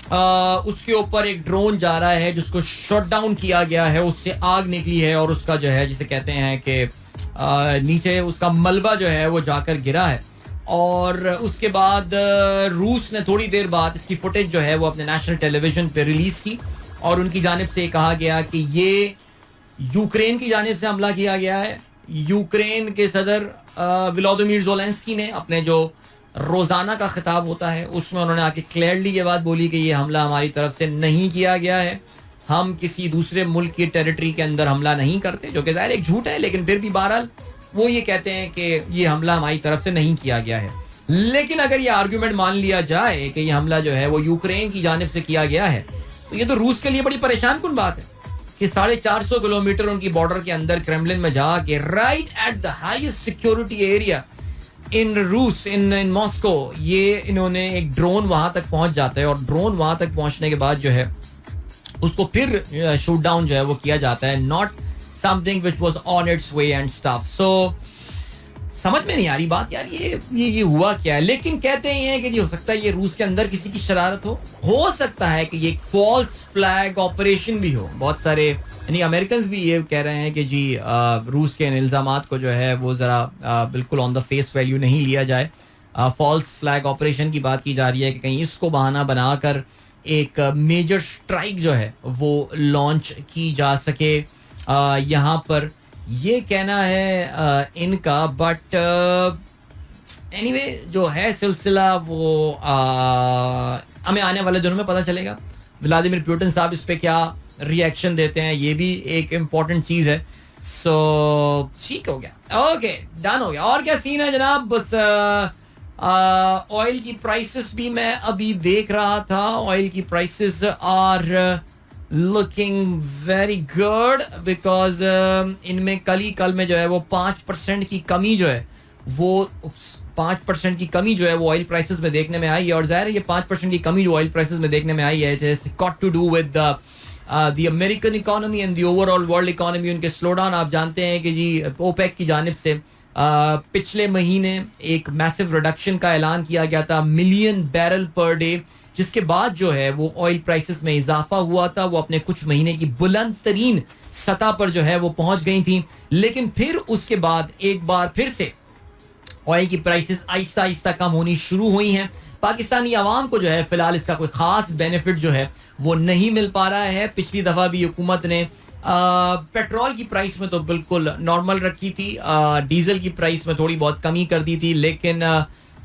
उसके ऊपर एक ड्रोन जा रहा है जिसको शट डाउन किया गया है, उससे आग निकली है और उसका जो है जिसे कहते हैं कि नीचे उसका मलबा जो है वो जाकर गिरा है। और उसके बाद रूस ने थोड़ी देर बाद इसकी फुटेज जो है वो अपने नेशनल टेलीविजन पे रिलीज की, और उनकी जानिब से कहा गया कि ये यूक्रेन की जानिब से हमला किया गया है। यूक्रेन के सदर व्लादिमीर ज़ेलेंस्की ने अपने जो रोजाना का खिताब होता है उसमें उन्होंने आके क्लियरली ये बात बोली कि ये हमला हमारी तरफ से नहीं किया गया है, हम किसी दूसरे मुल्क की टेरिटरी के अंदर हमला नहीं करते, जो कि ज़ाहिर एक झूठ है, लेकिन फिर भी बहरहाल वो ये कहते हैं कि ये हमला हमारी तरफ से नहीं किया गया है। लेकिन अगर ये आर्ग्यूमेंट मान लिया जाए कि ये हमला जो है वो यूक्रेन की जानिब से किया गया है, तो ये तो रूस के लिए बड़ी परेशान कुन बात है कि 450 किलोमीटर उनकी बॉर्डर के अंदर क्रेमलिन में जाके right at the highest security area in रूस, इन मॉस्को, ये इन्होंने एक ड्रोन वहां तक पहुंच जाता है, और ड्रोन वहां तक पहुंचने के बाद जो है उसको फिर शूट डाउन जो है वो किया जाता है, not something which was on its way and stuff. So समझ में नहीं आ रही बात यार, ये हुआ क्या है। लेकिन कहते हैं कि हो सकता है ये रूस के अंदर किसी की शरारत हो सकता है कि ये एक फॉल्स फ्लैग ऑपरेशन भी हो। बहुत सारे यानी अमेरिकन भी ये कह रहे हैं कि जी रूस के इन इल्जामात को जो है वो ज़रा बिल्कुल ऑन द फेस वैल्यू नहीं लिया जाए। फॉल्स फ्लैग ऑपरेशन की बात की जा रही है कि कहीं इसको बहाना बनाकर एक मेजर स्ट्राइक जो है वो लॉन्च की जा सके यहाँ पर, ये कहना है इनका। बट एनीवे जो है सिलसिला वो हमें आने वाले दिनों में पता चलेगा। व्लादिमीर पुतिन साहब इस पे क्या रिएक्शन देते हैं, ये भी एक इम्पोर्टेंट चीज है। सो ठीक हो गया, ओके डन हो गया। और क्या सीन है जनाब, बस ऑयल की प्राइसेस भी मैं अभी देख रहा था, ऑयल की prices are looking very good because इनमें कल में जो है वो 5% की कमी जो है वो 5% की कमी जो है वो ऑयल प्राइसेस में देखने में आई है। और जाहिर है ये 5% की कमी जो ऑयल प्राइसेस में देखने में आई है, it has got to do with the American economy and the overall world economy. उनके स्लो डाउन आप जानते हैं कि जी ओपेक की जानिब से पिछले महीने एक मैसिव रिडक्शन का ऐलान किया गया था, मिलियन बैरल पर डे, जिसके बाद जो है वो ऑयल प्राइसेस में इजाफा हुआ था, वो अपने कुछ महीने की बुलंद तरीन सतह पर जो है वो पहुंच गई थी। लेकिन फिर उसके बाद एक बार फिर से ऑयल की प्राइसेस आहिस्ता आहिस्ता कम होनी शुरू हुई हैं। पाकिस्तानी आवाम को जो है फिलहाल इसका कोई खास बेनिफिट जो है वो नहीं मिल पा रहा है। पिछली दफा भी हुकूमत ने पेट्रोल की प्राइस में तो बिल्कुल नॉर्मल रखी थी, डीजल की प्राइस में थोड़ी बहुत कमी कर दी थी, लेकिन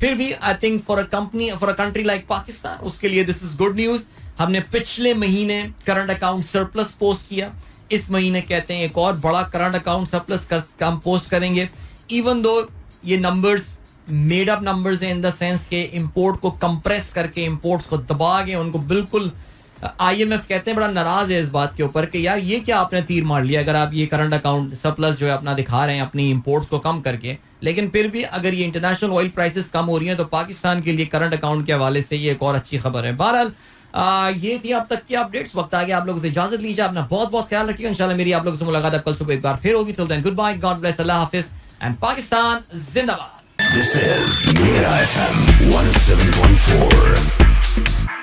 फिर भी I think for a country like Pakistan उसके लिए दिस इज गुड न्यूज। हमने पिछले महीने करंट अकाउंट सरप्लस पोस्ट किया, इस महीने कहते हैं एक और बड़ा करंट अकाउंट सरप्लस हम पोस्ट करेंगे। इवन दो ये नंबर्स मेड अप नंबर्स हैं इन द सेंस के इंपोर्ट को कंप्रेस करके, इंपोर्ट्स को दबा के उनको बिल्कुल, IMF कहते हैं बड़ा नाराज है इस बात के ऊपर कि यार ये क्या आपने तीर मार लिया अगर आप ये करंट अकाउंट सरप्लस जो है अपना दिखा रहे हैं अपनी इंपोर्ट्स को कम करके। लेकिन फिर भी अगर ये इंटरनेशनल ऑयल प्राइसेस कम हो रही हैं तो पाकिस्तान के लिए करंट अकाउंट के हवाले से ये एक और अच्छी खबर है। बहरहाल ये थी अब तक की अपडेट्स। वक्त आ गया आप लोगों से इजाजत लीजिए, अपना बहुत बहुत ख्याल रखिएगा। इंशाल्लाह मेरी आप लोगों से मुलाकात कल सुबह एक बार फिर होगी। Till then goodbye, God bless, अल्लाह हाफिज एंड पाकिस्तान जिंदाबाद। This is Mira FM 107.4.